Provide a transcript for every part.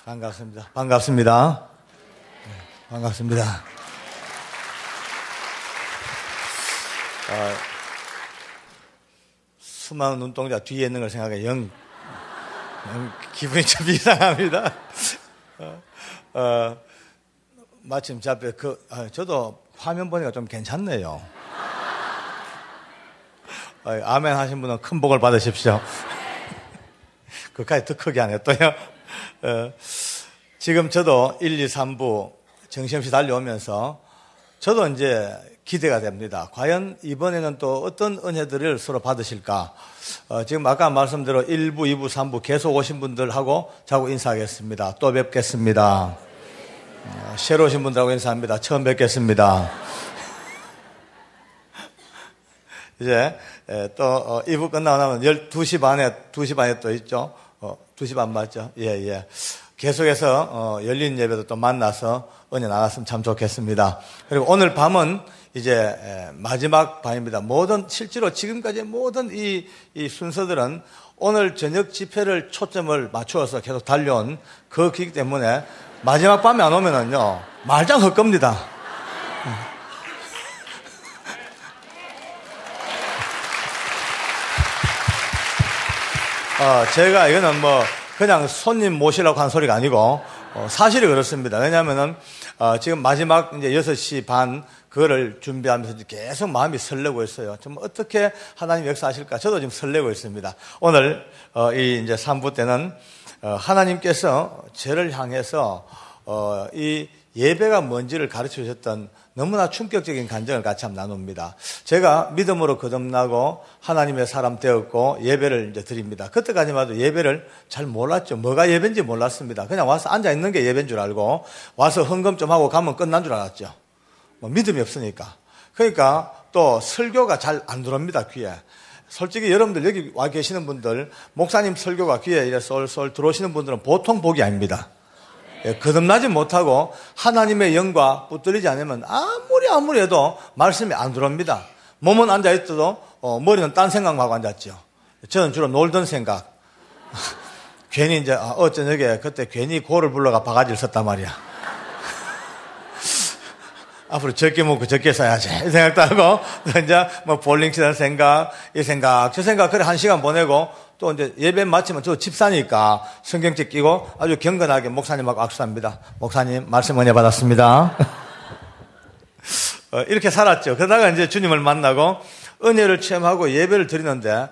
반갑습니다. 반갑습니다. 네, 반갑습니다. 수많은 눈동자 뒤에 있는 걸 생각해 영 기분이 좀 이상합니다. 마침 제 앞에 저도 화면 보니까 좀 괜찮네요. 아멘 하신 분은 큰 복을 받으십시오. 그까지 더 크게 안 했더요. 지금 저도 1, 2, 3부 정신없이 달려오면서 저도 이제 기대가 됩니다. 과연 이번에는 또 어떤 은혜들을 서로 받으실까? 지금 아까 말씀대로 1부, 2부, 3부 계속 오신 분들하고 자고 인사하겠습니다. 또 뵙겠습니다. 새로 오신 분들하고 인사합니다. 처음 뵙겠습니다. 이제 또 2부 끝나고 나면 2시 반에 또 있죠. 2시 반 맞죠? 예. 계속해서 열린 예배도 또 만나서 은혜 나눴으면 참 좋겠습니다. 그리고 오늘 밤은 이제 마지막 밤입니다. 실제로 지금까지 모든 이 순서들은 오늘 저녁 집회를 초점을 맞추어서 계속 달려온 그렇기 때문에 마지막 밤에 안 오면은요, 말짱 할 겁니다. 제가 이거는 그냥 손님 모시라고 한 소리가 아니고, 사실이 그렇습니다. 왜냐면은, 지금 마지막 이제 6시 반, 그거를 준비하면서 계속 마음이 설레고 있어요. 좀 어떻게 하나님 역사하실까? 저도 지금 설레고 있습니다. 오늘, 이제 3부 때는, 하나님께서 저를 향해서, 이 예배가 뭔지를 가르쳐 주셨던 너무나 충격적인 간증을 같이 한번 나눕니다. 제가 믿음으로 거듭나고 하나님의 사람 되었고 예배를 이제 드립니다. 그때까지만 해도 예배를 잘 몰랐죠. 뭐가 예배인지 몰랐습니다. 그냥 와서 앉아있는 게 예배인 줄 알고 와서 헌금 좀 하고 가면 끝난 줄 알았죠. 믿음이 없으니까. 그러니까 또 설교가 잘 안 들어옵니다, 귀에. 솔직히 여러분들 여기 와 계시는 분들 목사님 설교가 귀에 이래 쏠쏠 들어오시는 분들은 보통 복이 아닙니다. 거듭나지 못하고 하나님의 영과 붙들리지 않으면 아무리 해도 말씀이 안 들어옵니다. 몸은 앉아있어도 머리는 딴 생각만 하고 앉았죠. 저는 주로 놀던 생각. 괜히 이제 어쩌녁에 그때 괜히 고를 불러가 바가지를 썼단 말이야. 앞으로 적게 먹고 적게 써야지 이 생각도 하고 이제 볼링 치는 생각, 이 생각, 저 생각 그래 1시간 보내고 또 이제 예배 마치면 저 집사니까 성경책 끼고 아주 경건하게 목사님하고 악수합니다. 목사님 말씀 은혜 받았습니다. 이렇게 살았죠. 그러다가 이제 주님을 만나고 은혜를 체험하고 예배를 드리는데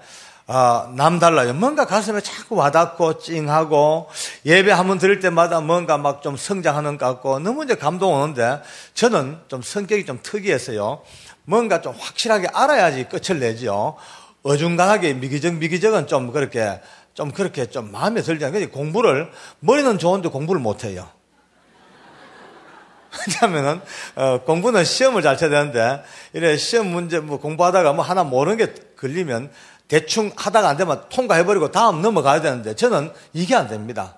남달라요. 뭔가 가슴에 자꾸 와닿고 찡하고 예배 한번 드릴 때마다 뭔가 막 좀 성장하는 것 같고 너무 이제 감동 오는데 저는 좀 성격이 좀 특이해서요. 뭔가 좀 확실하게 알아야지 끝을 내죠. 어중간하게 미기적은 좀 그렇게 좀 마음에 들지 않아요. 공부를 머리는 좋은데 공부를 못 해요. 왜냐하면은 공부는 시험을 잘 쳐야 되는데 이래 시험 문제 공부하다가 하나 모르는 게 걸리면 대충 하다가 안 되면 통과해버리고 다음 넘어가야 되는데 저는 이게 안 됩니다.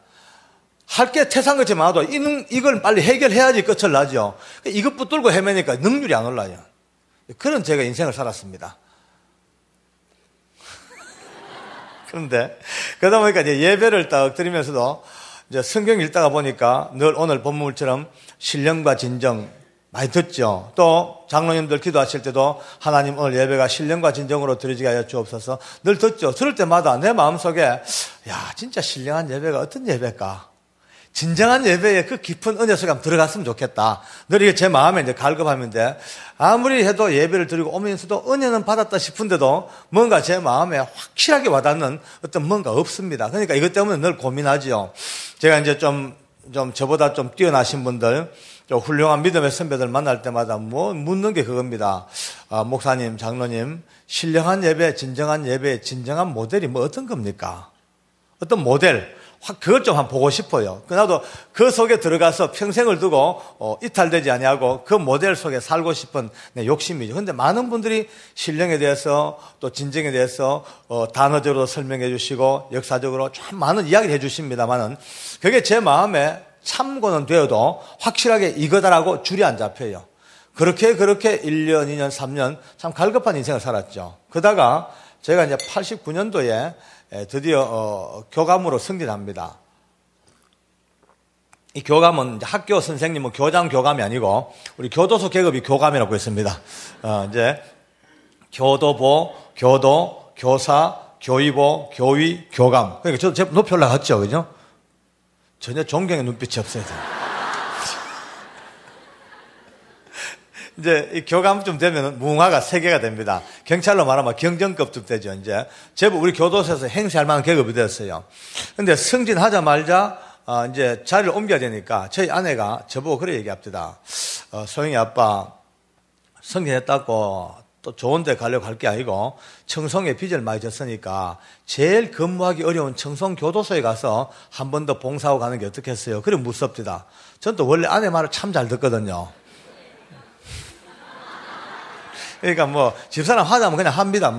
할 게 태산같이 많아도 이걸 빨리 해결해야지 끝을 나죠. 이것 붙들고 헤매니까 능률이 안 올라요. 그런 제가 인생을 살았습니다. 그런데 그러다 보니까 이제 예배를 딱 드리면서도 이제 성경 읽다가 보니까 늘 오늘 본문처럼 신령과 진정 많이 듣죠. 또 장로님들 기도하실 때도 하나님 오늘 예배가 신령과 진정으로 드려지게 하여 주옵소서 늘 듣죠. 들을 때마다 내 마음속에 야 진짜 신령한 예배가 어떤 예배일까? 진정한 예배에 그 깊은 은혜 속에 한번 들어갔으면 좋겠다. 늘 이게 제 마음에 이제 갈급하는데 아무리 해도 예배를 드리고 오면서도 은혜는 받았다 싶은데도 뭔가 제 마음에 확실하게 와닿는 어떤 뭔가 없습니다. 그러니까 이것 때문에 늘 고민하지요. 제가 이제 좀 저보다 좀 뛰어나신 분들, 좀 훌륭한 믿음의 선배들 만날 때마다 묻는 게 그겁니다. 목사님, 장로님, 신령한 예배, 진정한 예배, 진정한 모델이 어떤 겁니까? 어떤 모델? 그걸 좀 한번 보고 싶어요. 나도 그 속에 들어가서 평생을 두고 이탈되지 아니하고 그 모델 속에 살고 싶은 내 욕심이죠. 그런데 많은 분들이 신령에 대해서 또 진정에 대해서 단어적으로 설명해 주시고 역사적으로 참 많은 이야기를 해 주십니다만은 그게 제 마음에 참고는 되어도 확실하게 이거다라고 줄이 안 잡혀요. 그렇게 1년, 2년, 3년 참 갈급한 인생을 살았죠. 그러다가 제가 이제 89년도에 드디어 교감으로 승진합니다. 이 교감은 이제 학교 선생님은 교장 교감이 아니고 우리 교도소 계급이 교감이라고 했습니다. 이제 교도보, 교도, 교사, 교의보, 교위, 교감. 그러니까 저도 제법 높이 올라갔죠, 그죠? 전혀 존경의 눈빛이 없어요. 이제 이 교감쯤 되면 무궁화가 3개가 됩니다. 경찰로 말하면 경정급쯤 되죠, 이제. 제법 우리 교도소에서 행세할 만한 계급이 되었어요. 근데 승진하자마자, 이제 자리를 옮겨야 되니까 저희 아내가 저보고 그래 얘기합니다. 소영이 아빠, 승진했다고 또 좋은 데 가려고 할 게 아니고 청송에 빚을 많이 졌으니까 제일 근무하기 어려운 청송교도소에 가서 한 번 더 봉사하고 가는 게 어떻겠어요? 그래 무섭디다. 전 또 원래 아내 말을 참 잘 듣거든요. 그러니까 뭐 집사람 하자면 그냥 합니다.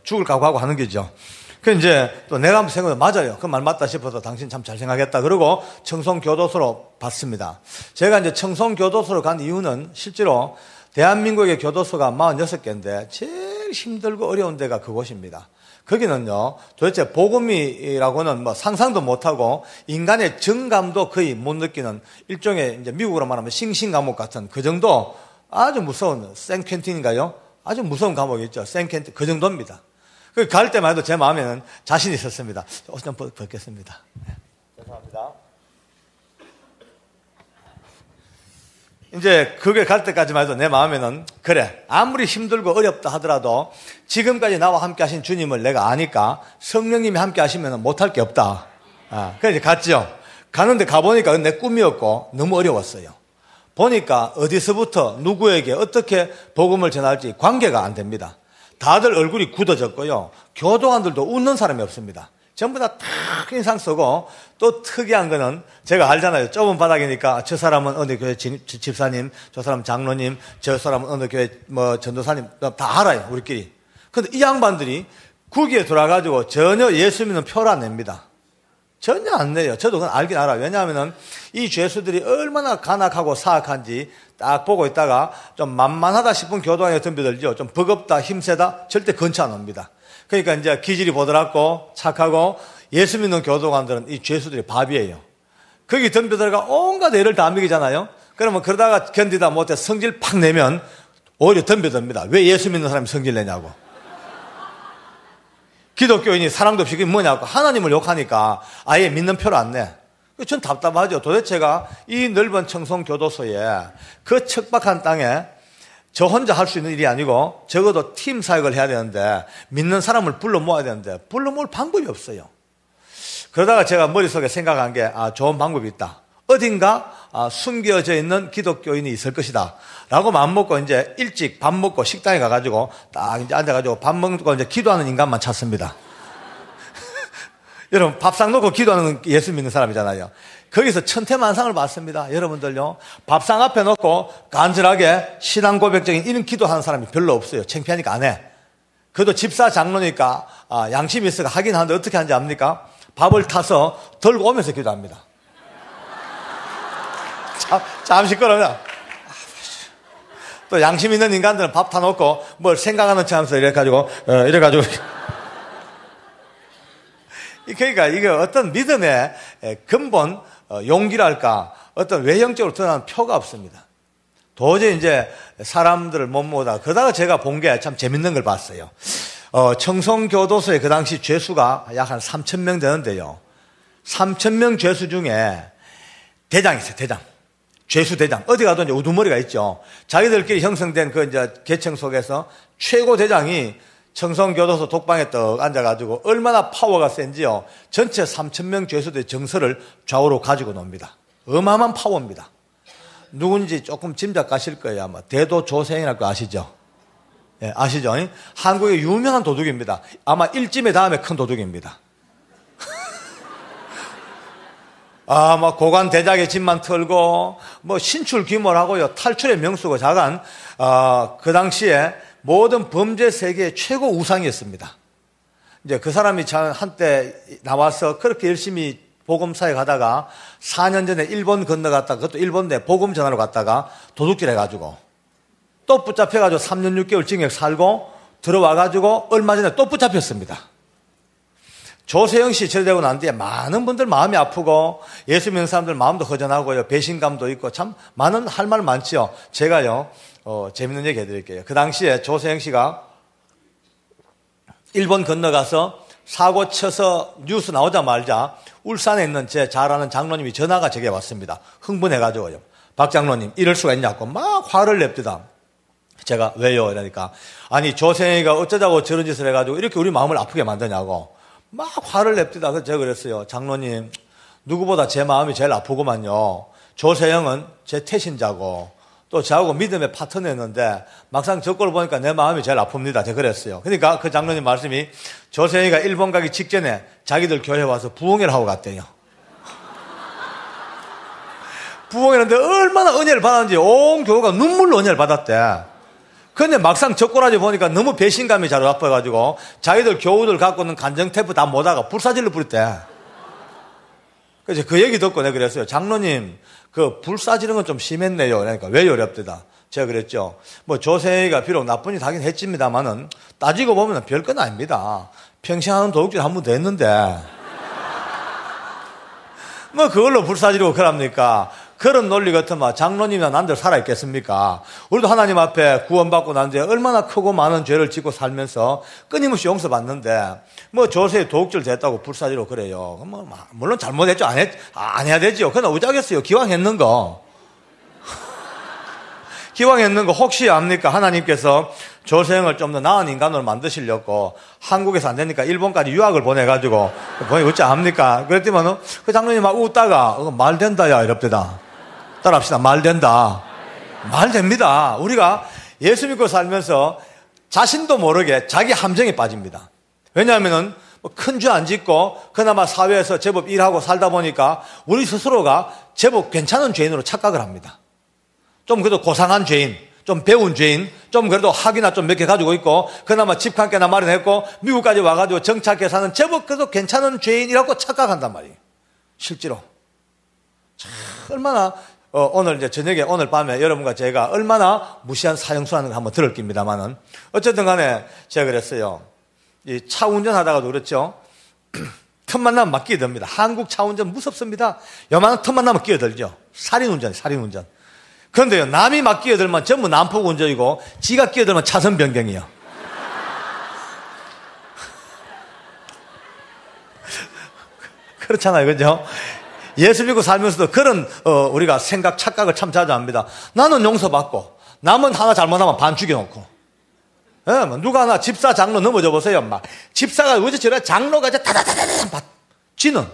죽을 각오하고 하는 거죠. 그 이제 또 내가 한번 생각해 맞아요. 그 말 맞다 싶어서 당신 참 잘 생각했다. 그러고 청송교도소로 봤습니다. 제가 이제 청송교도소로 간 이유는 실제로 대한민국의 교도소가 46개인데 제일 힘들고 어려운 데가 그곳입니다. 거기는요, 도대체 복음이라고는 뭐 상상도 못하고 인간의 정감도 거의 못 느끼는 일종의 이제 미국으로 말하면 싱싱감옥 같은 그 정도 아주 무서운 생퀸틴인가요? 아주 무서운 감옥이 있죠. 생퀸틴 그 정도입니다. 그 갈 때만 해도 제 마음에는 자신이 있었습니다. 옷 좀 벗겠습니다. 네. 죄송합니다. 이제 그게 갈 때까지만 해도 내 마음에는 그래 아무리 힘들고 어렵다 하더라도 지금까지 나와 함께 하신 주님을 내가 아니까 성령님이 함께 하시면 못할 게 없다. 그래서 갔죠. 가는데 가보니까 내 꿈이었고 너무 어려웠어요. 보니까 어디서부터 누구에게 어떻게 복음을 전할지 관계가 안 됩니다. 다들 얼굴이 굳어졌고요. 교도관들도 웃는 사람이 없습니다. 전부 다 탁 인상 쓰고 또 특이한 거는 제가 알잖아요. 좁은 바닥이니까 저 사람은 어느 교회 집사님, 저 사람은 장로님, 저 사람은 어느 교회 뭐 전도사님 다 알아요. 우리끼리. 근데 이 양반들이 국기에 돌아가지고 전혀 예수 믿는 표를 안 냅니다. 전혀 안 내요. 저도 그건 알긴 알아요. 왜냐하면 이 죄수들이 얼마나 간악하고 사악한지 딱 보고 있다가 좀 만만하다 싶은 교도관이 덤벼들죠. 좀 버겁다, 힘세다, 절대 근처 안 옵니다. 그러니까 이제 기질이 보드랍고 착하고 예수 믿는 교도관들은 이 죄수들이 밥이에요. 거기 덤벼들어가 온갖 애를 다 먹이잖아요. 그러면 그러다가 견디다 못해 성질 팍 내면 오히려 덤벼듭니다. 왜 예수 믿는 사람이 성질 내냐고. 기독교인이 사랑도 없이 그게 뭐냐고 하나님을 욕하니까 아예 믿는 표를 안 내. 전 답답하죠. 도대체가 이 넓은 청송교도소에 그 척박한 땅에 저 혼자 할 수 있는 일이 아니고 적어도 팀 사역을 해야 되는데 믿는 사람을 불러 모아야 되는데 불러 모을 방법이 없어요. 그러다가 제가 머릿속에 생각한 게 좋은 방법이 있다. 어딘가 숨겨져 있는 기독교인이 있을 것이다. 라고 마음먹고 이제 일찍 밥 먹고 식당에 가가지고 딱 이제 앉아가지고 밥 먹고 이제 기도하는 인간만 찾습니다. 여러분 밥상 놓고 기도하는 예수 믿는 사람이잖아요. 거기서 천태만상을 봤습니다. 여러분들요. 밥상 앞에 놓고 간절하게 신앙 고백적인 이런 기도하는 사람이 별로 없어요. 창피하니까 안 해. 그래도 집사 장로니까 양심이 있어가 하긴 하는데 어떻게 하는지 압니까? 밥을 타서 들고 오면서 기도합니다. 참 시끄러워요. 또 양심 있는 인간들은 밥 타놓고 뭘 생각하는 척 하면서 이래가지고 그러니까 이게 어떤 믿음의 근본 용기랄까 어떤 외형적으로 드러나는 표가 없습니다. 도저히 이제 사람들을 못 모으다. 그러다가 제가 본 게 참 재밌는 걸 봤어요. 청송교도소에 그 당시 죄수가 약 한 3,000명 되는데요. 3,000명 죄수 중에 대장이 있어요. 대장. 죄수 대장. 어디 가도 이제 우두머리가 있죠. 자기들끼리 형성된 그 이제 계층 속에서 최고 대장이 청송교도소 독방에 떡 앉아가지고 얼마나 파워가 센지요. 전체 3,000명 죄수들의 정서를 좌우로 가지고 놉니다. 어마어마한 파워입니다. 누군지 조금 짐작가실 거예요. 아마 대도조생이라고 거 아시죠? 예, 아시죠? 한국의 유명한 도둑입니다. 아마 일찜의 다음에 큰 도둑입니다. 막 고관 대작의 집만 털고 뭐 신출 귀몰하고요. 탈출의 명수고 자간 그 당시에 모든 범죄 세계의 최고 우상이었습니다. 이제 그 사람이 한때 나와서 그렇게 열심히 복음사에 가다가 4년 전에 일본 건너갔다가 그것도 일본 내 복음 전하러 갔다가 도둑질 해가지고 또 붙잡혀가지고 3년 6개월 징역 살고 들어와가지고 얼마 전에 또 붙잡혔습니다. 조세영 씨 처리되고 난 뒤에 많은 분들 마음이 아프고 예수 믿는 사람들 마음도 허전하고요. 배신감도 있고 참 많은 할 말 많지요. 제가요 재밌는 얘기 해드릴게요. 그 당시에 조세영 씨가 일본 건너가서 사고 쳐서 뉴스 나오자마자 울산에 있는 제 잘 아는 장로님이 전화가 제게 왔습니다. 흥분해가지고요. 박 장로님 이럴 수가 있냐고 막 화를 냅니다. 제가 왜요? 이러니까 아니 조세영이가 어쩌자고 저런 짓을 해가지고 이렇게 우리 마음을 아프게 만드냐고 막 화를 냅니다. 그래서 제가 그랬어요. 장로님 누구보다 제 마음이 제일 아프구만요. 조세영은 제 태신자고 또 저하고 믿음의 파트너였는데 막상 저 꼴 보니까 내 마음이 제일 아픕니다. 제가 그랬어요. 그러니까 그 장로님 말씀이 조세영이가 일본 가기 직전에 자기들 교회 와서 부흥회를 하고 갔대요. 부흥회는데 얼마나 은혜를 받았는지 온 교회가 눈물로 은혜를 받았대. 근데 막상 저 꼬라지 보니까 너무 배신감이 잘 아파가지고 자기들 교우들 갖고는 간정 테이프 다 못하가 불사질러 부렸대. 그래서 그 얘기 듣고 내가 그랬어요. 장로님, 그 불사지는 건 좀 심했네요. 그러니까 왜 어렵대다. 제가 그랬죠. 뭐 조세희가 비록 나쁜 짓 하긴 했습니다만은 따지고 보면 별건 아닙니다. 평생 하는 도둑질 한 번도 했는데 뭐 그걸로 불사지르고 그럽니까? 그런 논리 같으면 장로님이나 난들 살아있겠습니까? 우리도 하나님 앞에 구원받고 난 뒤에 얼마나 크고 많은 죄를 짓고 살면서 끊임없이 용서받는데 뭐 조세에 도둑질 됐다고 불사지로 그래요. 뭐 물론 잘못했죠. 안 해야 되죠. 그러나 어쩌겠어요. 기왕 했는 거. 기왕 했는 거 혹시 압니까? 하나님께서 조세영을 좀 더 나은 인간으로 만드시려고 한국에서 안 되니까 일본까지 유학을 보내가지고 어찌 압니까? 그랬더니 그 장로님 막 웃다가 말 된다 야 이럽니다. 따라합시다. 말 된다. 말 됩니다. 우리가 예수 믿고 살면서 자신도 모르게 자기 함정에 빠집니다. 왜냐하면은 큰 죄 안 짓고 그나마 사회에서 제법 일하고 살다 보니까 우리 스스로가 제법 괜찮은 죄인으로 착각을 합니다. 좀 그래도 고상한 죄인, 좀 배운 죄인, 좀 그래도 학위나 좀 몇 개 가지고 있고 그나마 집 한 개나 마련했고 미국까지 와가지고 정착해 사는 제법 그래도 괜찮은 죄인이라고 착각한단 말이에요. 실제로. 참 얼마나 오늘 이제 저녁에 오늘 밤에 여러분과 제가 얼마나 무시한 사형수라는 걸 한번 들을 겁니다만은 어쨌든 간에 제가 그랬어요. 이 차 운전하다가도 그렇죠. 틈만 나면 막 끼어듭니다. 한국 차 운전 무섭습니다. 요만한 틈만 나면 끼어들죠. 살인운전. 그런데요, 남이 막 끼어들면 전부 난폭 운전이고 지가 끼어들면 차선 변경이요. 그렇잖아요. 그죠? 예수 믿고 살면서도 그런 우리가 생각, 착각을 참 자주 합니다. 나는 용서받고 남은 하나 잘못하면 반 죽여놓고 예, 누가 하나 집사 장로 넘어져 보세요. 막 집사가 어제 저래 장로가 이제 다다다다다 쥐는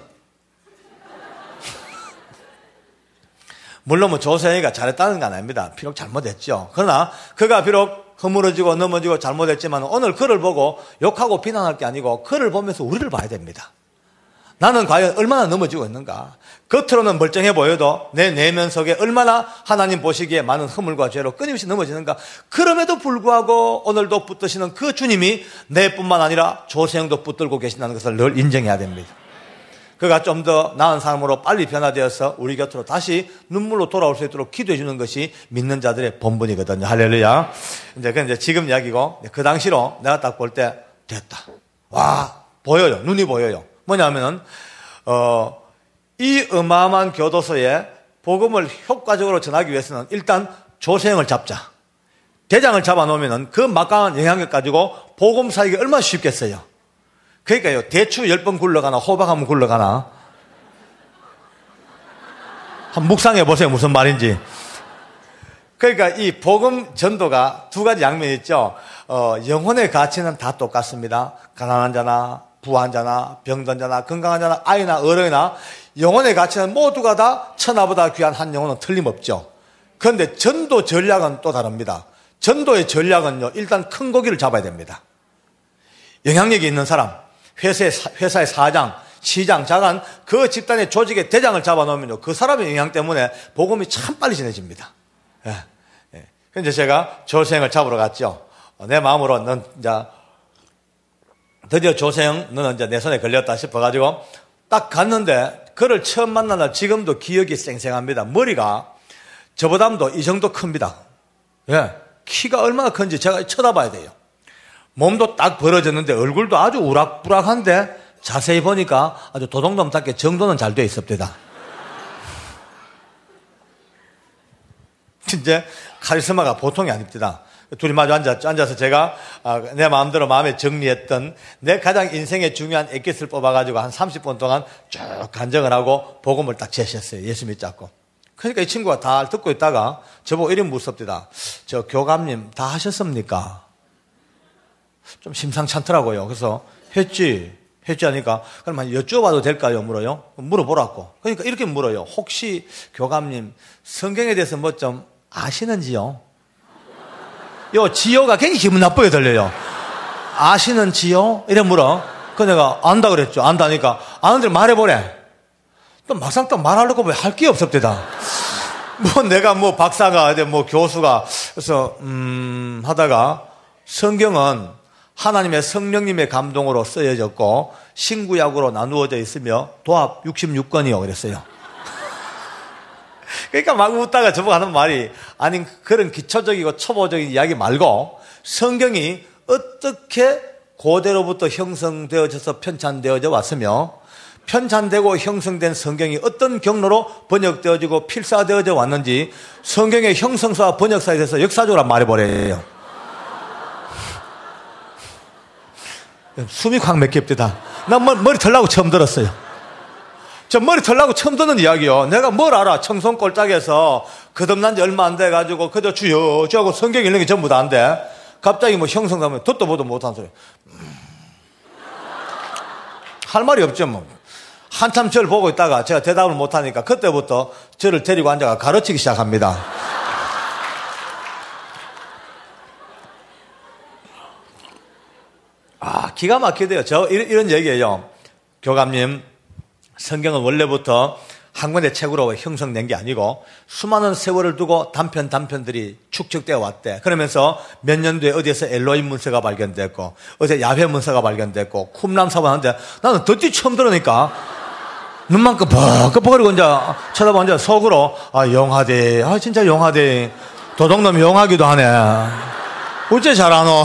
물론 뭐 조세희가 잘했다는 건 아닙니다. 비록 잘못했죠. 그러나 그가 비록 허물어지고 넘어지고 잘못했지만 오늘 그를 보고 욕하고 비난할 게 아니고 그를 보면서 우리를 봐야 됩니다. 나는 과연 얼마나 넘어지고 있는가? 겉으로는 멀쩡해 보여도 내 내면 속에 얼마나 하나님 보시기에 많은 허물과 죄로 끊임없이 넘어지는가? 그럼에도 불구하고 오늘도 붙드시는 그 주님이 내뿐만 아니라 조세영도 붙들고 계신다는 것을 늘 인정해야 됩니다. 그가 좀 더 나은 사람으로 빨리 변화되어서 우리 곁으로 다시 눈물로 돌아올 수 있도록 기도해 주는 것이 믿는 자들의 본분이거든요. 할렐루야. 이제 지금 이야기고 그 당시로 내가 딱 볼 때 됐다. 와, 보여요. 눈이 보여요. 뭐냐면은 이 어마어마한 교도소에 복음을 효과적으로 전하기 위해서는 일단 조세영을 잡자. 대장을 잡아놓으면은 그 막강한 영향력 가지고 복음 사역이 얼마나 쉽겠어요. 그러니까요, 대추 10번 굴러가나 호박 한번 굴러가나 한번 묵상해 보세요. 무슨 말인지. 그러니까 이 복음 전도가 두 가지 양면이 있죠. 영혼의 가치는 다 똑같습니다. 가난한 자나 부한 자나 병든 자나 건강한 자나 아이나 어른이나 영혼의 가치는 모두가 다 천하보다 귀한 한 영혼은 틀림없죠. 그런데 전도 전략은 또 다릅니다. 전도의 전략은요, 일단 큰 고기를 잡아야 됩니다. 영향력이 있는 사람, 회사의 사장, 시장, 자간, 그 집단의 조직의 대장을 잡아놓으면요, 그 사람의 영향 때문에 복음이 참 빨리 전해집니다. 예. 그래서 제가 조세영을 잡으러 갔죠. 내 마음으로 넌 이제 드디어 조세영, 너는 이제 내 손에 걸렸다 싶어가지고 딱 갔는데 그를 처음 만난 날 지금도 기억이 생생합니다. 머리가 저보다도 이 정도 큽니다. 예. 키가 얼마나 큰지 제가 쳐다봐야 돼요. 몸도 딱 벌어졌는데 얼굴도 아주 우락부락한데 자세히 보니까 아주 도둑놈답게 정도는 잘 돼 있습니다. 이제 카리스마가 보통이 아닙니다. 둘이 마주 앉아서 제가 내 마음대로 마음에 정리했던 내 가장 인생에 중요한 엑기스를 뽑아가지고 한 30분 동안 쭉 간증을 하고 복음을 딱 제시했어요. 예수 믿자고. 그러니까 이 친구가 다 듣고 있다가 저보고 이름 묻습니다. 저 교감님 다 하셨습니까? 좀 심상찮더라고요. 그래서 했지 하니까 그러면 여쭤봐도 될까요? 물어요. 물어보라고. 그러니까 이렇게 물어요. 혹시 교감님 성경에 대해서 뭐 좀 아시는지요? 요 지요가 굉장히 기분 나쁘게 들려요. 아시는지요? 이래 물어. 그 내가 안다 그랬죠. 안다니까 아는 대로 말해보래. 또 막상 또 말하려고 왜 할 게 없었대다. 뭐 내가 뭐 박사가 뭐 교수가 그래서 하다가 성경은 하나님의 성령님의 감동으로 쓰여졌고 신구약으로 나누어져 있으며 도합 66권이요 그랬어요. 그러니까 막 웃다가 저보고 하는 말이 아니 그런 기초적이고 초보적인 이야기 말고 성경이 어떻게 고대로부터 형성되어져서 편찬되어져 왔으며 편찬되고 형성된 성경이 어떤 경로로 번역되어지고 필사되어져 왔는지 성경의 형성사와 번역사에 대해서 역사적으로 말해버려요. 숨이 확 막힙니다. 난 머리 털라고 처음 들었어요. 저 머리 털라고 처음 듣는 이야기요. 내가 뭘 알아. 청송 꼴짝에서 거듭난 지 얼마 안 돼가지고 그저 주여 하고 성경 읽는 게 전부 다 안 돼. 갑자기 뭐 형성하면 듣도 보도 못한 소리. 할 말이 없죠 뭐. 한참 저를 보고 있다가 제가 대답을 못하니까 그때부터 저를 데리고 앉아가 가르치기 시작합니다. 기가 막히대요. 저 이런 얘기예요. 교감님, 성경은 원래부터 한 권의 책으로 형성된 게 아니고 수많은 세월을 두고 단편들이 축적되어 왔대. 그러면서 몇 년도에 어디에서 엘로힘 문서가 발견됐고 어디에 야훼 문서가 발견됐고 쿰람 사본 하는데 나는 듣기 처음 들으니까 눈만 끄벅끄벅거리고 이제 쳐다보고 이제 속으로 영하대. 진짜 영하대. 도둑놈이 영하기도 하네. 어째 잘하노?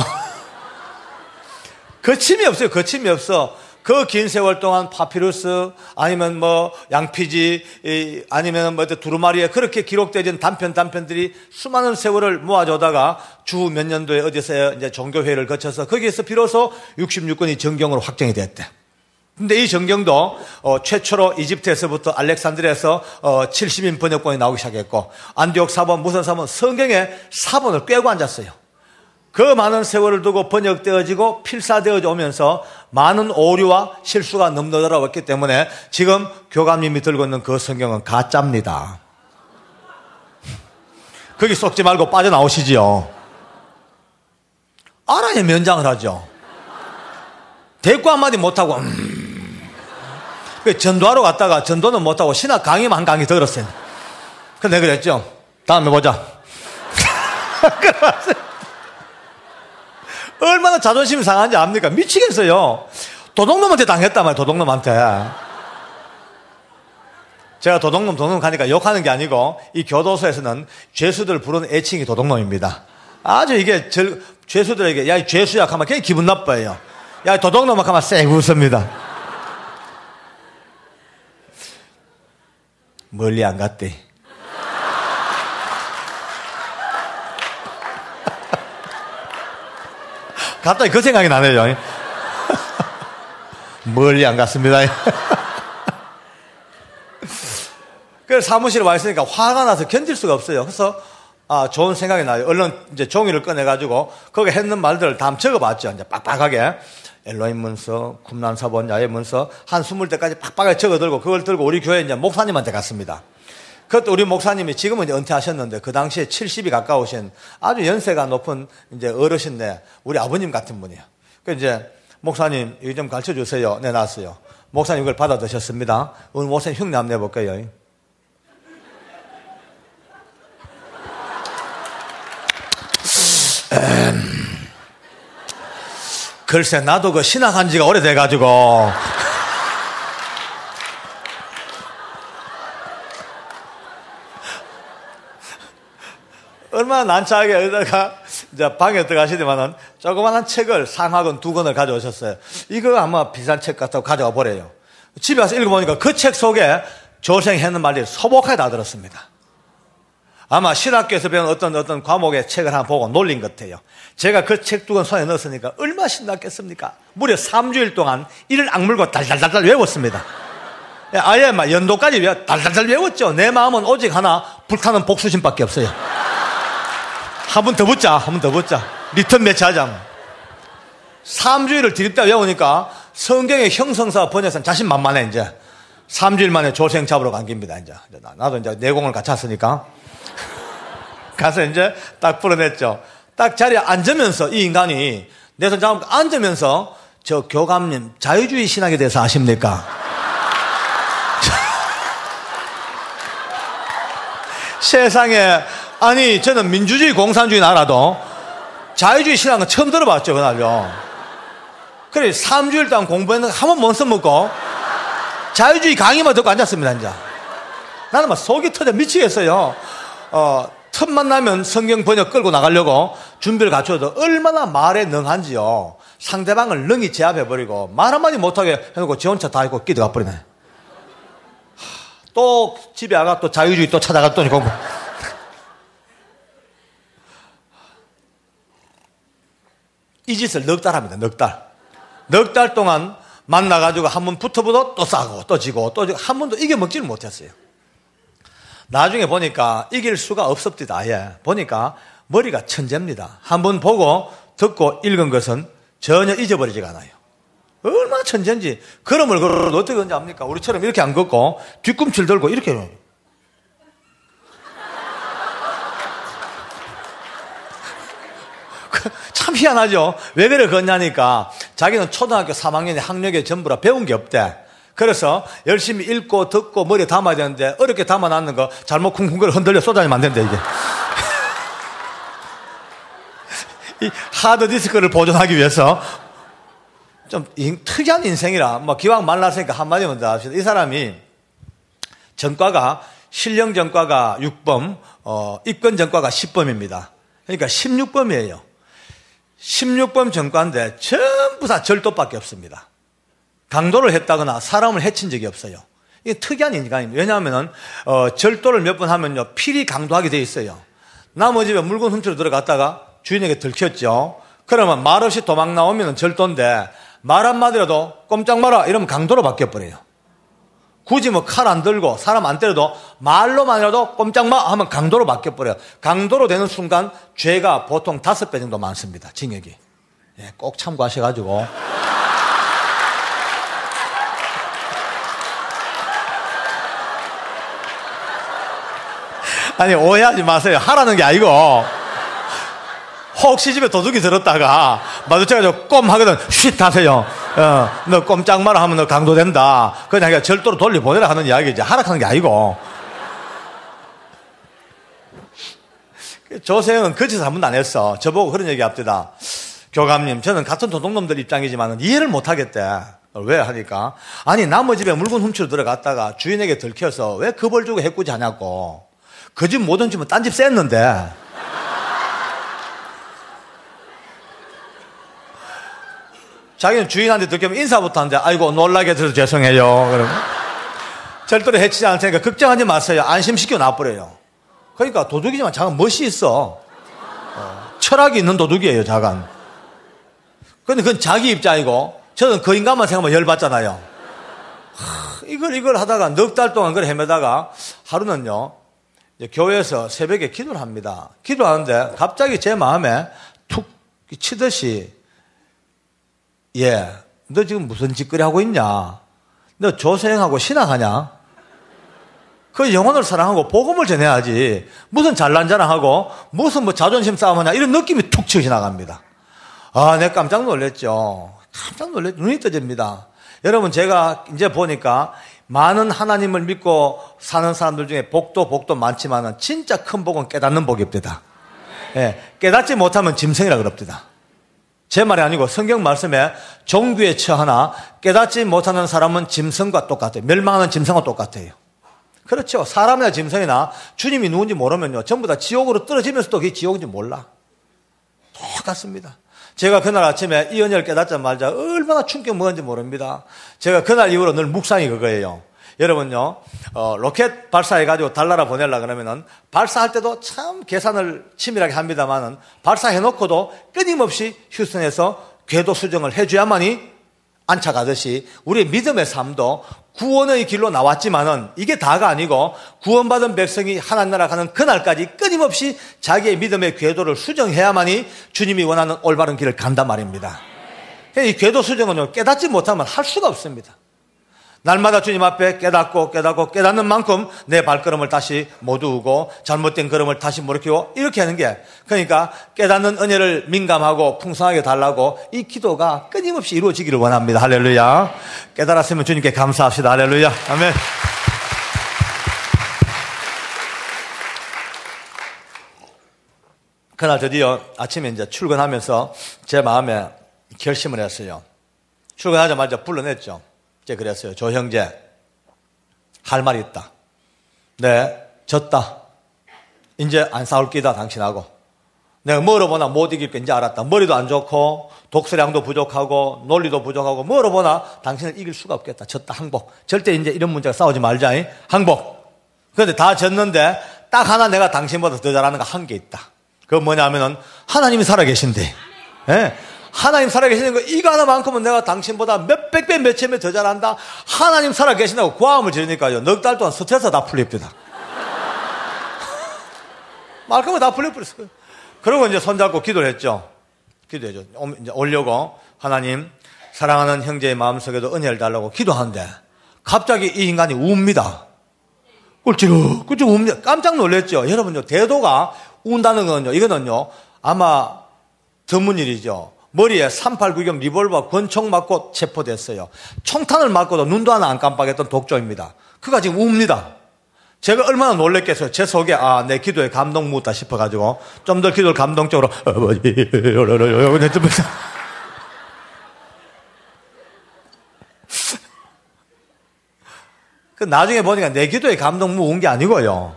거침이 없어요. 거침이 없어. 그 긴 세월 동안 파피루스 아니면 뭐 양피지 아니면 뭐 두루마리에 그렇게 기록되어진 단편들이 수많은 세월을 모아줘다가 주 몇 년도에 어디서 이제 종교회의를 거쳐서 거기에서 비로소 66권이 정경으로 확정이 됐대. 근데 이 정경도 최초로 이집트에서부터 알렉산드리아에서 70인 번역본이 나오기 시작했고 안디옥 사본 무슨 사본 성경의 사본을 꿰고 앉았어요. 그 많은 세월을 두고 번역되어지고 필사되어져 오면서 많은 오류와 실수가 넘쳐들어왔기 때문에 지금 교감님이 들고 있는 그 성경은 가짜입니다. 거기 쏙지 말고 빠져나오시지요. 알아야 면장을 하죠. 대꾸 한마디 못하고 전도하러 갔다가 전도는 못하고 신학 강의만 한 강의 들었어요. 근데 내가 그랬죠. 다음에 보자. 얼마나 자존심이 상한지 압니까? 미치겠어요. 도둑놈한테 당했단 말이에요. 도둑놈한테. 제가 도둑놈 가니까 욕하는 게 아니고 이 교도소에서는 죄수들 부르는 애칭이 도둑놈입니다. 아주 이게 죄수들에게 야 이 죄수야 하면 굉장히 기분 나빠요. 야 도둑놈 하면 쌩 웃습니다. 멀리 안 갔대. 갑자기 그 생각이 나네요. 멀리 안 갔습니다. 그래서 사무실에 와 있으니까 화가 나서 견딜 수가 없어요. 그래서 좋은 생각이 나요. 얼른 이제 종이를 꺼내가지고 거기 했는 말들을 다 적어봤죠. 이제 빡빡하게 엘로힘 문서, 쿰란 사본, 야훼 문서 한 20대까지 빡빡하게 적어들고 그걸 들고 우리 교회 이제 목사님한테 갔습니다. 그것도 우리 목사님이 지금은 이제 은퇴하셨는데 그 당시에 70이 가까우신 아주 연세가 높은 이제 어르신데 우리 아버님 같은 분이에요. 그 이제 목사님 이거 좀 가르쳐 주세요. 내놨어요. 목사님 이걸 받아 드셨습니다. 오늘 목사님 흉내 한번 내볼게요. 글쎄 나도 그 신학한 지가 오래돼가지고 얼마나 난처하게 여기다가 이제 방에 들어가시더만은 조그만한 책을 상하권 2권을 가져오셨어요. 이거 아마 비싼 책 같다고 가져가 버려요. 집에 와서 읽어보니까 그 책 속에 조생이 했는 말들이 소복하게 다 들었습니다. 아마 신학교에서 배운 어떤 과목의 책을 하나 보고 놀린 것 같아요. 제가 그 책 두 권 손에 넣었으니까 얼마나 신났겠습니까? 무려 3주일 동안 이를 악물고 달달달달 외웠습니다. 아예 막 연도까지 달달달 외웠죠. 내 마음은 오직 하나, 불타는 복수심밖에 없어요. 한 번 더 붙자. 리턴 매치 하자. 3주일을 디립다 외우니까 성경의 형성사 번역선 자신만만해, 이제. 3주일 만에 조생 잡으러 간 겁니다, 이제. 나도 이제 내공을 갖췄으니까. 가서 이제 딱 풀어냈죠. 딱 자리에 앉으면서 이 인간이 내 손 잡고 앉으면서 저 교감님 자유주의 신학에 대해서 아십니까? 세상에, 아니 저는 민주주의 공산주의 나라도 자유주의 신학은 처음 들어봤죠, 그날요. 그래 3주일 동안 공부했는데 한 번 못 써먹고 자유주의 강의만 듣고 앉았습니다. 이제 나는 막 속이 터져 미치겠어요. 틈만 나면 성경 번역 끌고 나가려고 준비를 갖춰도 얼마나 말에 능한지요. 상대방을 능히 제압해버리고 말 한마디 못하게 해놓고 지 혼자 다 있고 끼들어가 버리네. 또 집에 와가 또 자유주의 또 찾아갔더니 공부. 이 짓을 넉 달 합니다. 넉 달. 넉 달 동안 만나가지고 한 번 붙어보도 또 싸고 또 지고 또 지고 한 번도 이겨먹지를 못했어요. 나중에 보니까 이길 수가 없었답니다. 아예. 보니까 머리가 천재입니다. 한 번 보고 듣고 읽은 것은 전혀 잊어버리지가 않아요. 얼마나 천재인지. 걸음을 걸어도 어떻게 건지 압니까? 우리처럼 이렇게 안 걷고 뒤꿈치를 들고 이렇게. 참 희한하죠. 왜 그래 걷냐니까 자기는 초등학교 3학년에 학력에 전부라 배운 게 없대. 그래서 열심히 읽고 듣고 머리에 담아야 되는데 어렵게 담아놨는 거 잘못 쿵쿵거려 흔들려 쏟아지면 안 된다 이게. 이 하드디스크를 보존하기 위해서 좀 특이한 인생이라 뭐 기왕 말랐으니까 한마디만 더 합시다. 이 사람이 전과가 신령 전과가 6범, 입건 전과가 10범입니다. 그러니까 16범이에요. 16범 전과인데 전부 다 절도밖에 없습니다. 강도를 했다거나 사람을 해친 적이 없어요. 이게 특이한 인간입니다. 왜냐하면 절도를 몇 번 하면요 필히 강도하게 돼 있어요. 남의 집에 물건 훔치러 들어갔다가 주인에게 들켰죠. 그러면 말없이 도망 나오면 절도인데 말 한마디라도 꼼짝 마라 이러면 강도로 바뀌어버려요. 굳이 뭐 칼 안 들고 사람 안 때려도 말로만이라도 꼼짝 마 하면 강도로 바뀌어버려요. 강도로 되는 순간 죄가 보통 5배 정도 많습니다. 징역이. 예, 꼭 참고하셔가지고. 아니 오해하지 마세요. 하라는 게 아니고 혹시 집에 도둑이 들었다가 마주쳐가지고 꼼 하거든 쉿 하세요. 너 꼼짝 마라 하면 너 강도된다. 그냥 절도로 돌려보내라 하는 이야기지 하락하는 게 아니고. 조세형은 거짓을 한 번도 안 했어. 저보고 그런 얘기 합니다. 교감님 저는 같은 도둑놈들 입장이지만 이해를 못하겠대. 왜 하니까 아니 남의 집에 물건 훔치러 들어갔다가 주인에게 들켜서 왜 그 벌 주고 해꾸지 하냐고. 그 집 모든 집은 딴 집 쐈는데 자기는 주인한테 들키면 인사부터 하는데 아이고 놀라게 해서 죄송해요. 그러면 절대로 해치지 않을 테니까 걱정하지 마세요. 안심시켜 놔버려요. 그러니까 도둑이지만 자간 멋이 있어. 철학이 있는 도둑이에요. 자간. 근데 그건 자기 입장이고 저는 그 인간만 생각하면 열받잖아요. 이걸 하다가 넉 달 동안 그걸 헤매다가 하루는요 이제 교회에서 새벽에 기도를 합니다. 기도하는데 갑자기 제 마음에 툭 치듯이 너 지금 무슨 짓거리 하고 있냐? 너 조세형하고 신앙하냐? 그 영혼을 사랑하고 복음을 전해야지. 무슨 잘난 자랑하고 무슨 뭐 자존심 싸움하냐 이런 느낌이 툭 치고 지나갑니다. 아, 내가 깜짝 놀랐죠. 눈이 떠집니다. 여러분 제가 이제 보니까 많은 하나님을 믿고 사는 사람들 중에 복도 많지만은 진짜 큰 복은 깨닫는 복입니다. 깨닫지 못하면 짐승이라 그럽니다. 제 말이 아니고 성경 말씀에 종귀에 처하나 깨닫지 못하는 사람은 짐승과 똑같아요. 멸망하는 짐승과 똑같아요. 그렇죠. 사람이나 짐승이나 주님이 누군지 모르면요 전부 다 지옥으로 떨어지면서도 그게 지옥인지 몰라. 똑같습니다. 제가 그날 아침에 이 은혜를 깨닫자마자 얼마나 충격 먹었는지 모릅니다. 제가 그날 이후로 늘 묵상이 그거예요. 여러분요, 로켓 발사해가지고 달나라 보내려고 그러면은 발사할 때도 참 계산을 치밀하게 합니다만은 발사해놓고도 끊임없이 휴스턴에서 궤도 수정을 해줘야만이 안착하듯이 우리의 믿음의 삶도 구원의 길로 나왔지만은 이게 다가 아니고 구원받은 백성이 하나님 나라 가는 그날까지 끊임없이 자기의 믿음의 궤도를 수정해야만이 주님이 원하는 올바른 길을 간단 말입니다. 이 궤도 수정은요, 깨닫지 못하면 할 수가 없습니다. 날마다 주님 앞에 깨닫고 깨닫는 만큼 내 발걸음을 다시 모두고 잘못된 걸음을 다시 모르키고 이렇게 하는 게, 그러니까 깨닫는 은혜를 민감하고 풍성하게 달라고 이 기도가 끊임없이 이루어지기를 원합니다. 할렐루야. 깨달았으면 주님께 감사합시다. 할렐루야. 아멘. 그날 드디어 아침에 이제 출근하면서 제 마음에 결심을 했어요. 출근하자마자 불러냈죠. 이제 그랬어요. 조 형제, 할 말이 있다. 네, 졌다. 이제 안 싸울 끼다, 당신하고. 내가 뭐로 보나 못 이길 거 이제 알았다. 머리도 안 좋고, 독서량도 부족하고, 논리도 부족하고, 뭐로 보나 당신을 이길 수가 없겠다. 졌다, 항복. 절대 이제 이런 문제가 싸우지 말자, 항복. 그런데 다 졌는데, 딱 하나 내가 당신보다 더 잘하는 거 한 게 있다. 그건 뭐냐면은, 하나님이 살아계신데. 예? 하나님 살아계시는 거 이거 하나만큼은 내가 당신보다 몇백 배 몇천 배 더 잘한다. 하나님 살아계신다고 고함을 지르니까요, 넉 달 동안 스트레스 다 풀립니다. 말끔히 다 풀려버렸어요. 그러고 이제 손잡고 기도를 했죠. 기도했죠. 이제 오려고 하나님 사랑하는 형제의 마음속에도 은혜를 달라고 기도하는데 갑자기 이 인간이 웁니다. 꿀찌룩 웁니다. 깜짝 놀랐죠. 여러분요, 대도가 운다는 건요, 이거는요 아마 드문 일이죠. 머리에 389경 리볼버 권총 맞고 체포됐어요. 총탄을 맞고도 눈도 하나 안 깜빡했던 독조입니다. 그가 지금 웁니다. 제가 얼마나 놀랬겠어요. 제 속에 내 기도에 감동 묻다 싶어가지고 좀 더 기도를 감동적으로 그 나중에 보니까 내 기도에 감동 묻은 게 아니고요,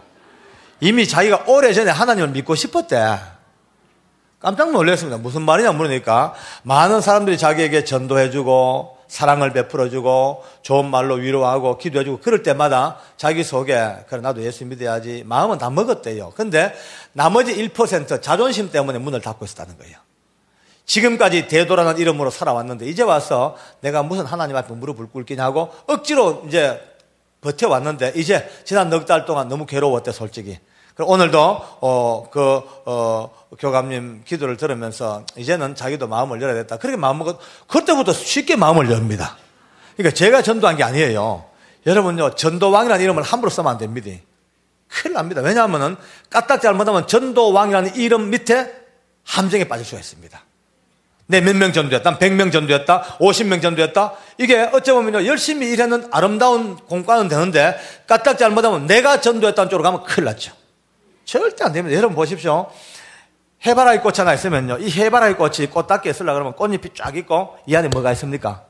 이미 자기가 오래전에 하나님을 믿고 싶었대. 깜짝 놀랐습니다. 무슨 말이냐 물으니까 많은 사람들이 자기에게 전도해주고 사랑을 베풀어주고 좋은 말로 위로하고 기도해주고 그럴 때마다 자기 속에 그래 나도 예수 믿어야지 마음은 다 먹었대요. 근데 나머지 1% 자존심 때문에 문을 닫고 있었다는 거예요. 지금까지 대도라는 이름으로 살아왔는데 이제 와서 내가 무슨 하나님 앞에 무릎을 꿇기냐고 억지로 이제 버텨왔는데 이제 지난 넉 달 동안 너무 괴로웠대, 솔직히. 오늘도 교감님 기도를 들으면서 이제는 자기도 마음을 열어야 됐다. 그렇게 마음 먹었. 그때부터 쉽게 마음을 엽니다. 그러니까 제가 전도한 게 아니에요. 여러분요, 전도왕이라는 이름을 함부로 쓰면 안 됩니다. 큰일 납니다. 왜냐하면은 까딱 잘못하면 전도왕이라는 이름 밑에 함정에 빠질 수가 있습니다. 내 몇 명 전도했다, 100명 전도했다, 50명 전도했다. 이게 어쩌면요, 열심히 일하는 아름다운 공과는 되는데 까딱 잘못하면 내가 전도했다는 쪽으로 가면 큰일 났죠. 절대 안 됩니다. 여러분 보십시오. 해바라기 꽃 하나 있으면요, 이 해바라기 꽃이 꽃답게 쓰려고 그러면 꽃잎이 쫙 있고 이 안에 뭐가 있습니까?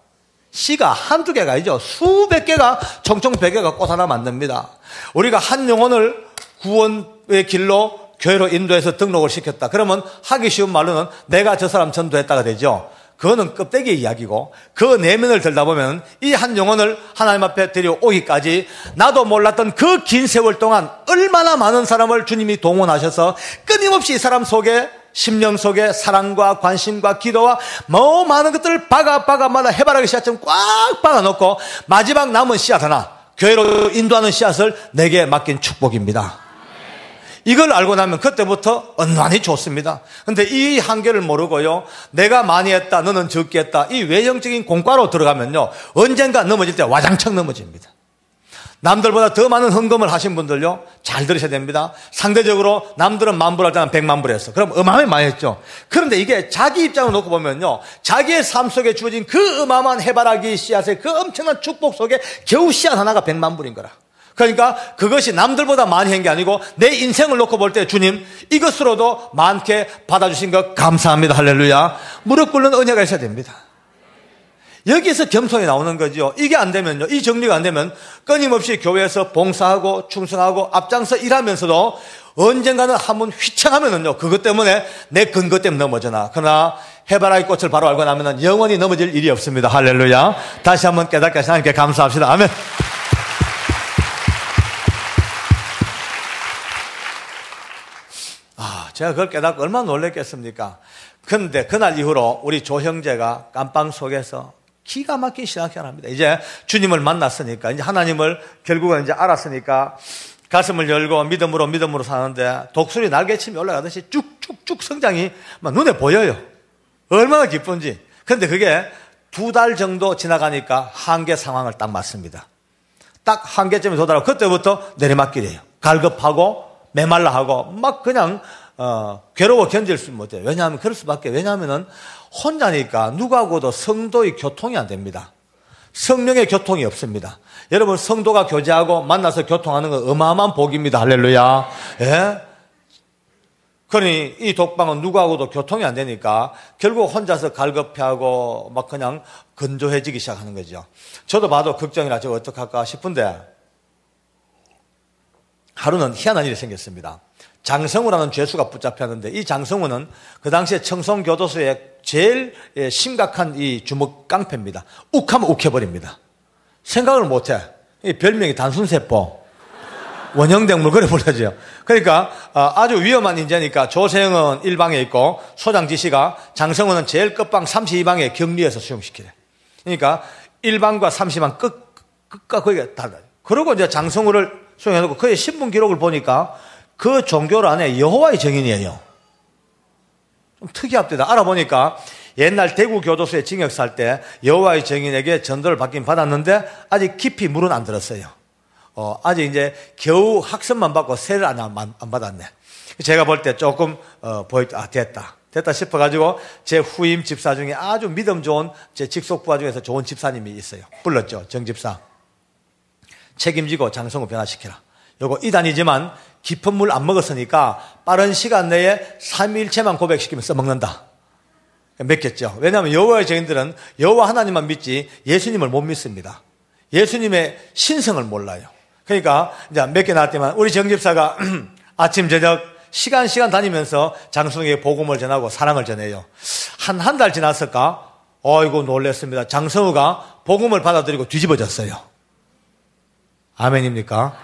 씨가 한두 개가 아니죠. 수백 개가, 총총 100개가 꽃 하나 만듭니다. 우리가 한 영혼을 구원의 길로 교회로 인도해서 등록을 시켰다. 그러면 하기 쉬운 말로는 내가 저 사람 전도했다가 되죠. 그거는 껍데기의 이야기고, 그 내면을 들다 보면 이 한 영혼을 하나님 앞에 데려오기까지 나도 몰랐던 그 긴 세월 동안 얼마나 많은 사람을 주님이 동원하셔서 끊임없이 이 사람 속에, 심령 속에 사랑과 관심과 기도와 너무 많은 것들을 박아마다 해바라기 씨앗처럼 꽉 박아놓고 마지막 남은 씨앗 하나, 교회로 인도하는 씨앗을 내게 맡긴 축복입니다. 이걸 알고 나면 그때부터 은환히 좋습니다. 근데 이 한계를 모르고요, 내가 많이 했다, 너는 적게 했다, 이 외형적인 공과로 들어가면요, 언젠가 넘어질 때 와장창 넘어집니다. 남들보다 더 많은 헌금을 하신 분들요, 잘 들으셔야 됩니다. 상대적으로 남들은 10,000불 할 때는 1,000,000불 했어. 그럼 어마어마하게 많이 했죠. 그런데 이게 자기 입장으로 놓고 보면요, 자기의 삶 속에 주어진 그 어마어마한 해바라기 씨앗의 그 엄청난 축복 속에 겨우 씨앗 하나가 1,000,000불인 거라. 그러니까 그것이 남들보다 많이 한 게 아니고 내 인생을 놓고 볼 때 주님, 이것으로도 많게 받아주신 것 감사합니다. 할렐루야. 무릎 꿇는 은혜가 있어야 됩니다. 여기에서 겸손이 나오는 거죠. 이게 안 되면요, 이 정리가 안 되면 끊임없이 교회에서 봉사하고 충성하고 앞장서 일하면서도 언젠가는 한번 휘청하면은요, 그것 때문에 내 근거 때문에 넘어져나. 그러나 해바라기 꽃을 바로 알고 나면 영원히 넘어질 일이 없습니다. 할렐루야. 다시 한번 깨닫게 하신 하나님께 감사합시다. 아멘. 제가 그걸 깨닫고 얼마나 놀랐겠습니까? 근데 그날 이후로 우리 조 형제가 깜빵 속에서 기가 막히게 신앙생활합니다. 이제 주님을 만났으니까, 이제 하나님을 결국은 이제 알았으니까 가슴을 열고 믿음으로 사는데 독수리 날개침이 올라가듯이 쭉쭉쭉 성장이 막 눈에 보여요. 얼마나 기쁜지. 근데 그게 2달 정도 지나가니까 한계 상황을 딱 맞습니다. 딱 한계점에 도달하고 그때부터 내리막길이에요. 갈급하고 메말라하고 막 그냥 괴로워 견딜 수 못해요. 왜냐하면 그럴 수밖에. 왜냐하면은 혼자니까 누구하고도 성도의 교통이 안 됩니다. 성령의 교통이 없습니다. 여러분 성도가 교제하고 만나서 교통하는 건 어마어마한 복입니다. 할렐루야. 예? 그러니 이 독방은 누구하고도 교통이 안 되니까 결국 혼자서 갈급해하고 막 그냥 건조해지기 시작하는 거죠. 저도 봐도 걱정이나 저거 어떡할까 싶은데 하루는 희한한 일이 생겼습니다. 장성우라는 죄수가 붙잡혔는데 이 장성우는 그 당시에 청송교도소의 제일 심각한 이 주먹 깡패입니다. 욱하면 욱해버립니다. 생각을 못해. 이 별명이 단순세포, 원형대물 그래 불러져요. 그러니까 아주 위험한 인재니까 조세영은 1방에 있고 소장 지시가 장성우는 제일 끝방 32방에 격리해서 수용시키래. 그러니까 1방과 30방 끝과 거기가 달라요. 그러고 이제 장성우를 수용해놓고 그의 신분 기록을 보니까 그 종교 안에 여호와의 증인이에요. 좀 특이합니다. 알아보니까 옛날 대구 교도소에 징역 살 때 여호와의 증인에게 전도를 받긴 받았는데 아직 깊이 물은 안 들었어요. 아직 이제 겨우 학습만 받고 세를 안 받았네. 제가 볼 때 조금 됐다 싶어가지고 제 후임 집사 중에 아주 믿음 좋은 제 직속 부하 중에서 좋은 집사님이 있어요. 불렀죠. 정 집사. 책임지고 장성우 변화시켜라. 요거 이단이지만 깊은 물 안 먹었으니까 빠른 시간 내에 3일체만 고백시키면 써먹는다. 믿겠죠. 왜냐하면 여호와의 증인들은 여호와 하나님만 믿지 예수님을 못 믿습니다. 예수님의 신성을 몰라요. 그러니까 이제 몇 개 나왔지만 우리 정집사가 아침 저녁 시간 다니면서 장성우에게 복음을 전하고 사랑을 전해요. 한 달 지났을까? 어이구 놀랬습니다. 장성우가 복음을 받아들이고 뒤집어졌어요. 아멘입니까?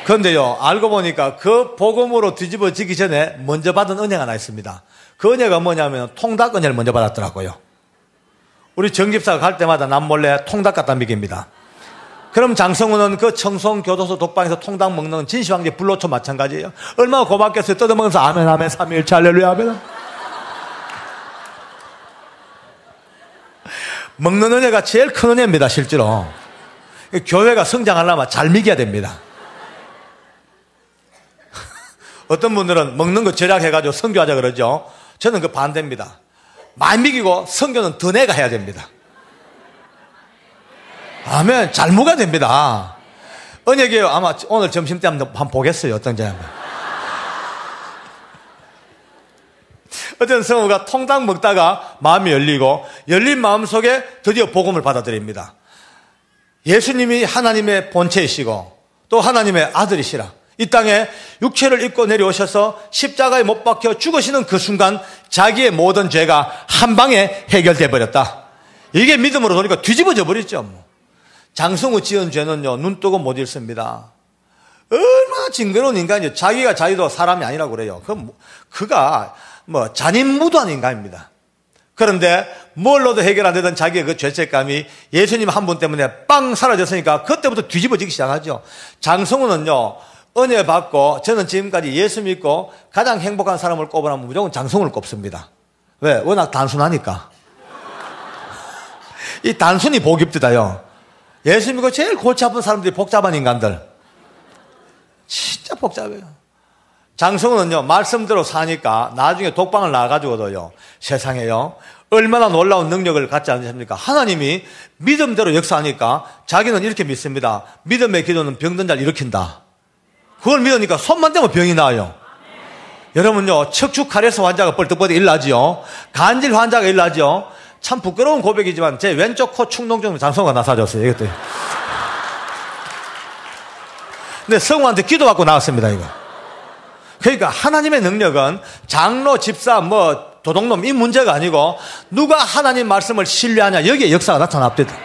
그런데요, 알고 보니까 그 복음으로 뒤집어지기 전에 먼저 받은 은혜가 하나 있습니다. 그 은혜가 뭐냐면 통닭 은혜를 먼저 받았더라고요. 우리 정집사가 갈 때마다 남몰래 통닭 갖다 먹입니다. 그럼 장성우는 그 청송교도소 독방에서 통닭 먹는 진시황제 불로초 마찬가지예요. 얼마나 고맙겠어요. 뜯어먹으면서 아멘 아멘 삼위일체 할렐루야 아멘. 먹는 은혜가 제일 큰 은혜입니다. 실제로 교회가 성장하려면 잘 먹여야 됩니다. 어떤 분들은 먹는 거 절약해가지고 선교하자 그러죠. 저는 그 반대입니다. 많이 먹이고 선교는 더 내가 해야 됩니다. 아멘. 잘 먹어야 됩니다. 언약이에요. 아마 오늘 점심때 한번 보겠어요. 어떤지 한번. 어떤 성우가 통닭 먹다가 마음이 열린 마음 속에 드디어 복음을 받아들입니다. 예수님이 하나님의 본체이시고 또 하나님의 아들이시라. 이 땅에 육체를 입고 내려오셔서 십자가에 못 박혀 죽으시는 그 순간 자기의 모든 죄가 한 방에 해결돼 버렸다. 이게 믿음으로 보니까 뒤집어져 버렸죠. 장성우 지은 죄는요 눈 뜨고 못 읽습니다. 얼마나 징그러운 인간이죠. 자기가 자기도 사람이 아니라고 그래요. 그가 잔인무도한 인간입니다. 그런데 뭘로도 해결 안 되던 자기의 그 죄책감이 예수님 한 분 때문에 빵 사라졌으니까 그때부터 뒤집어지기 시작하죠. 장성우는요 은혜 받고 저는 지금까지 예수 믿고 가장 행복한 사람을 꼽으라면 무조건 장성우를 꼽습니다. 왜? 워낙 단순하니까. 이 단순히 복이 없다요. 예수 믿고 제일 골치 아픈 사람들이 복잡한 인간들. 진짜 복잡해요. 장성우는요 말씀대로 사니까 나중에 독방을 나와가지고도요 세상에요 얼마나 놀라운 능력을 갖지 않으십니까? 하나님이 믿음대로 역사하니까 자기는 이렇게 믿습니다. 믿음의 기도는 병든 자를 일으킨다. 그걸 믿으니까 손만 대면 병이 나아요. 여러분요 척추 카레스 환자가 벌떡벌떡 일나지요. 간질 환자가 일나지요. 참 부끄러운 고백이지만 제 왼쪽 코 충동증으로 장성우가 나사줬어요. 이것도. 근데 성우한테 기도받고 나왔습니다. 이거. 그러니까 하나님의 능력은 장로, 집사, 도둑놈 이 문제가 아니고 누가 하나님 말씀을 신뢰하냐 여기에 역사가 나타납니다.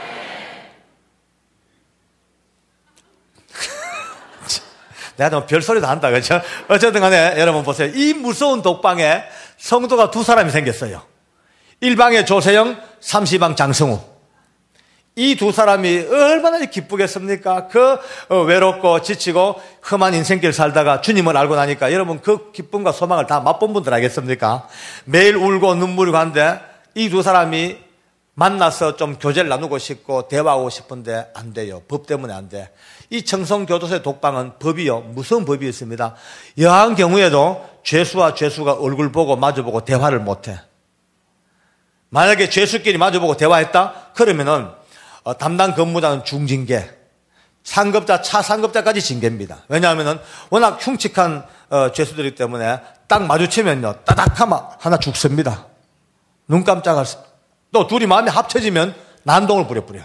내가 좀 별소리도 한다 그렇죠? 어쨌든 간에 여러분 보세요. 이 무서운 독방에 성도가 두 사람이 생겼어요. 1방의 조세영, 32방 장성우. 이 두 사람이 얼마나 기쁘겠습니까? 그 외롭고 지치고 험한 인생길 살다가 주님을 알고 나니까 여러분 그 기쁨과 소망을 다 맛본 분들 알겠습니까? 매일 울고 눈물이 간데 이 두 사람이 만나서 좀 교제를 나누고 싶고 대화하고 싶은데 안 돼요. 법 때문에 안 돼. 이 청송교도소의 독방은 법이요. 무서운 법이었습니다. 여한 경우에도 죄수와 죄수가 얼굴 보고 마주보고 대화를 못해. 만약에 죄수끼리 마주보고 대화했다? 그러면은 담당 근무자는 중징계, 상급자, 차상급자까지 징계입니다. 왜냐하면은 워낙 흉측한 죄수들이기 때문에 딱 마주치면요. 따닥하면 하나 죽습니다. 눈 깜짝할 수. 또 둘이 마음이 합쳐지면 난동을 부려버려.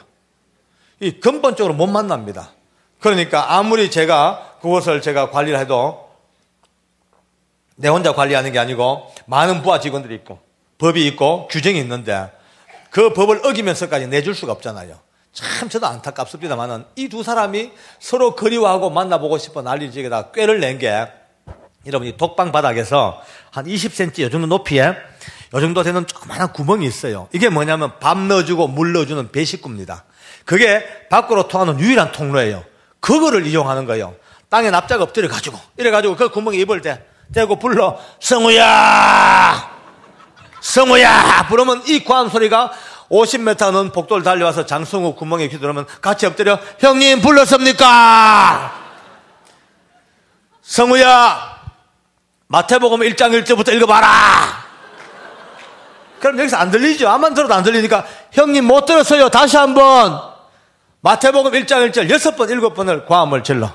이 근본적으로 못 만납니다. 그러니까 아무리 그것을 제가 관리를 해도 내 혼자 관리하는 게 아니고 많은 부하 직원들이 있고 법이 있고 규정이 있는데 그 법을 어기면서까지 내줄 수가 없잖아요. 참 저도 안타깝습니다만은 이 두 사람이 서로 그리워하고 만나보고 싶어 난리를 지게다 꾀를 낸 게 여러분 이 독방 바닥에서 한 20cm 요 정도 높이에 요 정도 되는 조그마한 구멍이 있어요. 이게 뭐냐면 밥 넣어주고 물 넣어주는 배식구입니다. 그게 밖으로 통하는 유일한 통로예요. 그거를 이용하는 거예요. 땅에 납작 엎드려 가지고 이래가지고 그 구멍에 입을 대고 불러 성우야 성우야 부르면 이 과한 소리가 50m 넘는 복도를 달려와서 장성우 구멍에 귀들어오면 같이 엎드려 형님 불렀습니까? 성우야 마태복음 1장 1절부터 읽어봐라. 그럼 여기서 안 들리죠? 암만 들어도 안 들리니까 형님 못 들었어요. 다시 한번 마태복음 1장 1절 6번 7번을 과음을 질러.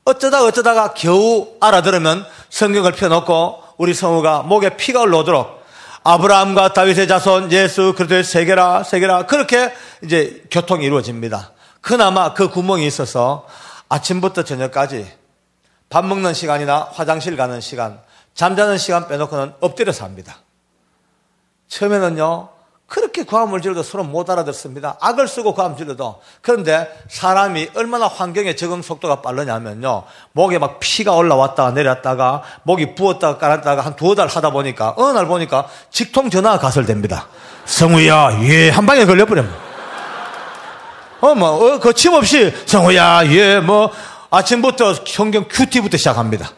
어쩌다가 겨우 알아들으면 성경을 펴놓고 우리 성우가 목에 피가 올라오도록 아브라함과 다윗의 자손 예수 그리스도의 세계라 그렇게 이제 교통이 이루어집니다. 그나마 그 구멍이 있어서 아침부터 저녁까지 밥 먹는 시간이나 화장실 가는 시간, 잠자는 시간 빼놓고는 엎드려서 합니다. 처음에는요 그렇게 고함을 질러도 서로 못 알아듣습니다. 악을 쓰고 고함 질러도. 그런데 사람이 얼마나 환경에 적응 속도가 빠르냐면요 목에 막 피가 올라왔다가 내렸다가 목이 부었다가 깔았다가 한 2달 하다 보니까 어느 날 보니까 직통 전화가 가설됩니다. 성우야 예 한 방에 걸려버립니다. 거침없이 성우야 예 아침부터 성경 큐티부터 시작합니다.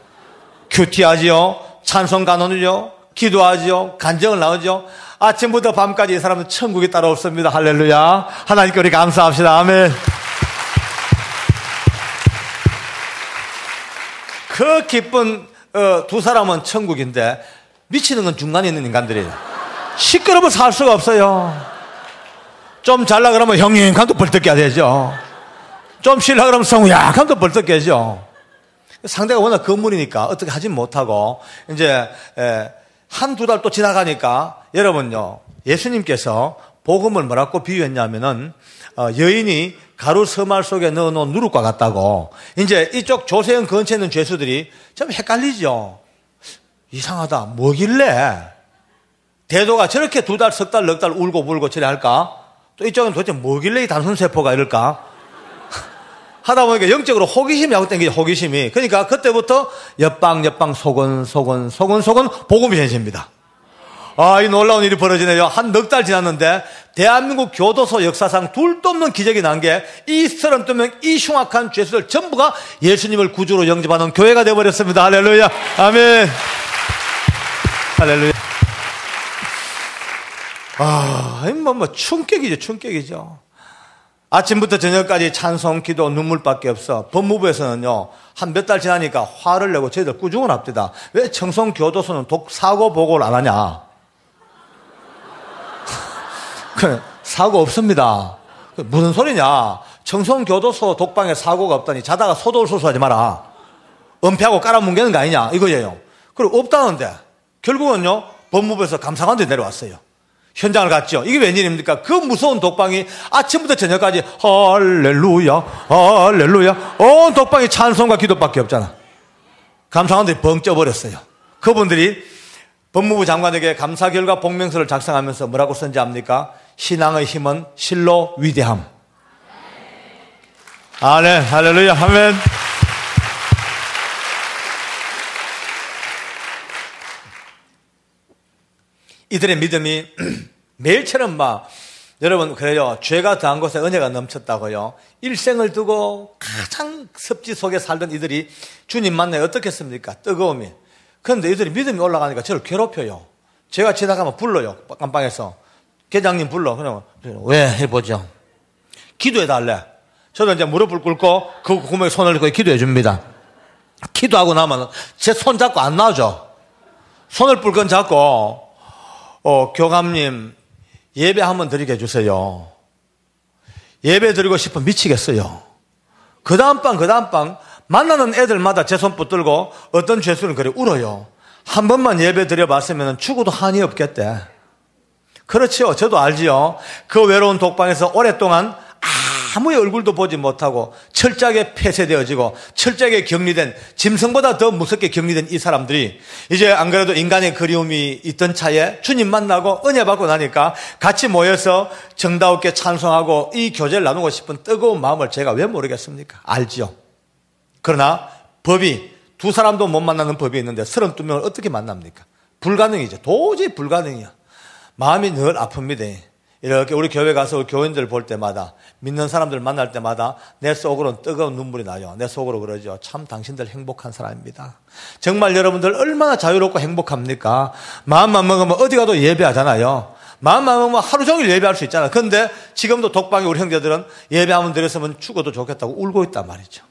큐티 하지요, 찬송 간언이요, 기도하지요, 간증을 나오죠. 아침부터 밤까지 이 사람은 천국이 따로 없습니다. 할렐루야. 하나님께 우리 감사합시다. 아멘. 그 기쁜 두 사람은 천국인데 미치는 건 중간에 있는 인간들이에요. 시끄러워 살 수가 없어요. 좀 잘라 그러면 형님 감도 벌떡 깨야 되죠. 좀 쉬려 그러면 성우야 감도 벌떡 깨죠. 상대가 워낙 건물이니까 어떻게 하진 못하고 이제 한두 달 또 지나가니까 여러분요 예수님께서 복음을 뭐라고 비유했냐면은 여인이 가루 서말 속에 넣어놓은 누룩과 같다고. 이제 이쪽 조세영 근처에 있는 죄수들이 좀 헷갈리죠. 이상하다 뭐길래 대도가 저렇게 2달 석 달 넉 달 울고 불고 저래 할까? 또 이쪽은 도대체 뭐길래 이 단순세포가 이럴까? 하다 보니까 영적으로 호기심이 하고 땡기죠. 호기심이. 그러니까 그때부터 옆방 소곤 복음이 전해집니다. 이 놀라운 일이 벌어지네요. 한 넉 달 지났는데 대한민국 교도소 역사상 둘도 없는 기적이 난 게 이 32명 이 흉악한 죄수들 전부가 예수님을 구주로 영접하는 교회가 되어버렸습니다. 할렐루야. 아멘. 할렐루야. 충격이죠. 아침부터 저녁까지 찬송, 기도, 눈물밖에 없어. 법무부에서는요, 한 몇 달 지나니까 화를 내고 저희들 꾸중을 합니다. 왜 청송교도소는 사고 보고를 안 하냐? 사고 없습니다. 무슨 소리냐? 청송교도소 독방에 사고가 없다니 자다가 소돌소소하지 마라. 은폐하고 깔아뭉개는 거 아니냐? 이거예요. 그리고 없다는데 결국은요, 법무부에서 감사관들이 내려왔어요. 현장을 갔죠. 이게 웬일입니까? 그 무서운 독방이 아침부터 저녁까지 할렐루야 온 독방이 찬송과 기도밖에 없잖아. 감사관들이 벙 쪄버렸어요. 그분들이 법무부 장관에게 감사 결과 복명서를 작성하면서 뭐라고 쓴지 압니까? 신앙의 힘은 실로 위대함. 아멘. 할렐루야. 아멘. 이들의 믿음이 매일처럼 여러분 그래요. 죄가 더한 곳에 은혜가 넘쳤다고요. 일생을 두고 가장 섭지 속에 살던 이들이 주님 만나야 어떻겠습니까? 뜨거움이. 그런데 이들이 믿음이 올라가니까 저를 괴롭혀요. 제가 지나가면 불러요. 깜빵에서. 계장님 불러. 그러면 왜 해보죠? 기도해달래. 저도 이제 무릎을 꿇고 그 구멍에 손을 넣고 기도해 줍니다. 기도하고 나면 제 손 잡고 안 나오죠. 손을 뿔건 잡고 교감님 예배 한번 드리게 해주세요. 예배 드리고 싶으면 미치겠어요. 그 다음 방 만나는 애들마다 제 손 붙들고 어떤 죄수는 그래 울어요. 한 번만 예배 드려봤으면 죽어도 한이 없겠대. 그렇죠. 저도 알지요. 그 외로운 독방에서 오랫동안 아무의 얼굴도 보지 못하고 철저하게 폐쇄되어지고 철저하게 격리된, 짐승보다 더 무섭게 격리된 이 사람들이 이제 안 그래도 인간의 그리움이 있던 차에 주님 만나고 은혜 받고 나니까 같이 모여서 정다운께 찬송하고 이 교제를 나누고 싶은 뜨거운 마음을 제가 왜 모르겠습니까? 알지요. 그러나 법이 두 사람도 못 만나는 법이 있는데 32명을 어떻게 만납니까? 불가능이죠. 도저히 불가능이야. 마음이 늘 아픕니다. 이렇게 우리 교회 가서 교인들 볼 때마다, 믿는 사람들 만날 때마다 내 속으로는 뜨거운 눈물이 나요. 내 속으로 그러죠. 참 당신들 행복한 사람입니다. 정말 여러분들 얼마나 자유롭고 행복합니까? 마음만 먹으면 어디 가도 예배하잖아요. 마음만 먹으면 하루 종일 예배할 수 있잖아요. 그런데 지금도 독방에 우리 형제들은 예배 한번 드렸으면 죽어도 좋겠다고 울고 있단 말이죠.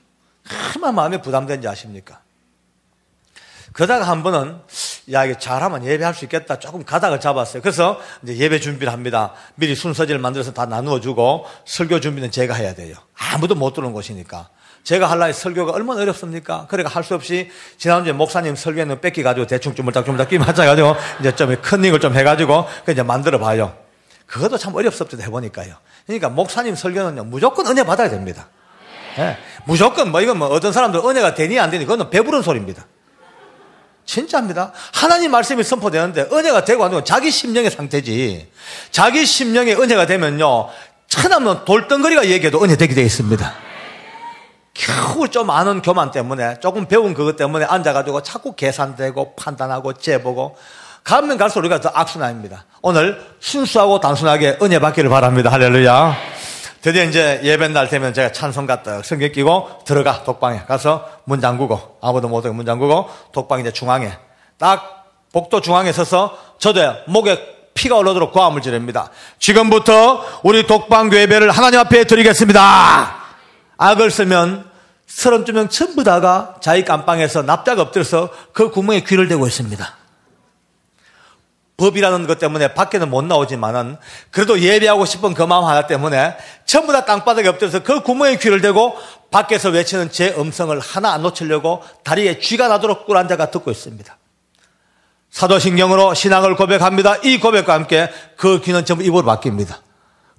얼마나 마음이 부담된지 아십니까? 그러다가 한 번은 이게 잘하면 예배할 수 있겠다 조금 가닥을 잡았어요. 그래서 이제 예배 준비를 합니다. 미리 순서지를 만들어서 다 나누어주고 설교 준비는 제가 해야 돼요. 아무도 못 들어오는 곳이니까. 제가 하려는 설교가 얼마나 어렵습니까? 그러니까 할 수 없이 지난주에 목사님 설교에는 뺏기가지고 대충 주물딱주물딱 끼 맞춰가지고 이제 좀 컨닝을 좀 해가지고 이제 만들어 봐요. 그것도 참 어렵습니다. 해보니까요. 그러니까 목사님 설교는요 무조건 은혜 받아야 됩니다. 네. 무조건 이건 어떤 사람들 은혜가 되니 안 되니 그거는 배부른 소리입니다. 진짜입니다. 하나님 말씀이 선포되는데 은혜가 되고 안 되고 자기 심령의 상태지. 자기 심령의 은혜가 되면요 천하면 돌덩거리가 얘기해도 은혜 되게 되어 있습니다. 겨우 좀 아는 교만 때문에 조금 배운 그것 때문에 앉아가지고 자꾸 계산되고 판단하고 재보고 가면 갈수록 우리가 더 악순환입니다. 오늘 순수하고 단순하게 은혜 받기를 바랍니다. 할렐루야. 드디어 이제 예배날 되면 제가 찬송 가득 성경 끼고 들어가 독방에 가서 문 잠그고 아무도 못 오게 문 잠그고 독방 이제 중앙에 딱 복도 중앙에 서서 저도 목에 피가 올라오도록 고함을 지릅니다. 지금부터 우리 독방 예배를 하나님 앞에 드리겠습니다. 악을 쓰면 32명 전부 다가 자기 깜방에서 납작 엎드려서 그 구멍에 귀를 대고 있습니다. 법이라는 것 때문에 밖에는 못 나오지만은 그래도 예배하고 싶은 그 마음 하나 때문에 전부 다 땅바닥에 엎드려서 그 구멍에 귀를 대고 밖에서 외치는 제 음성을 하나 안 놓치려고 다리에 쥐가 나도록 꿇어앉아가 듣고 있습니다. 사도신경으로 신앙을 고백합니다. 이 고백과 함께 그 귀는 전부 입으로 바뀝니다.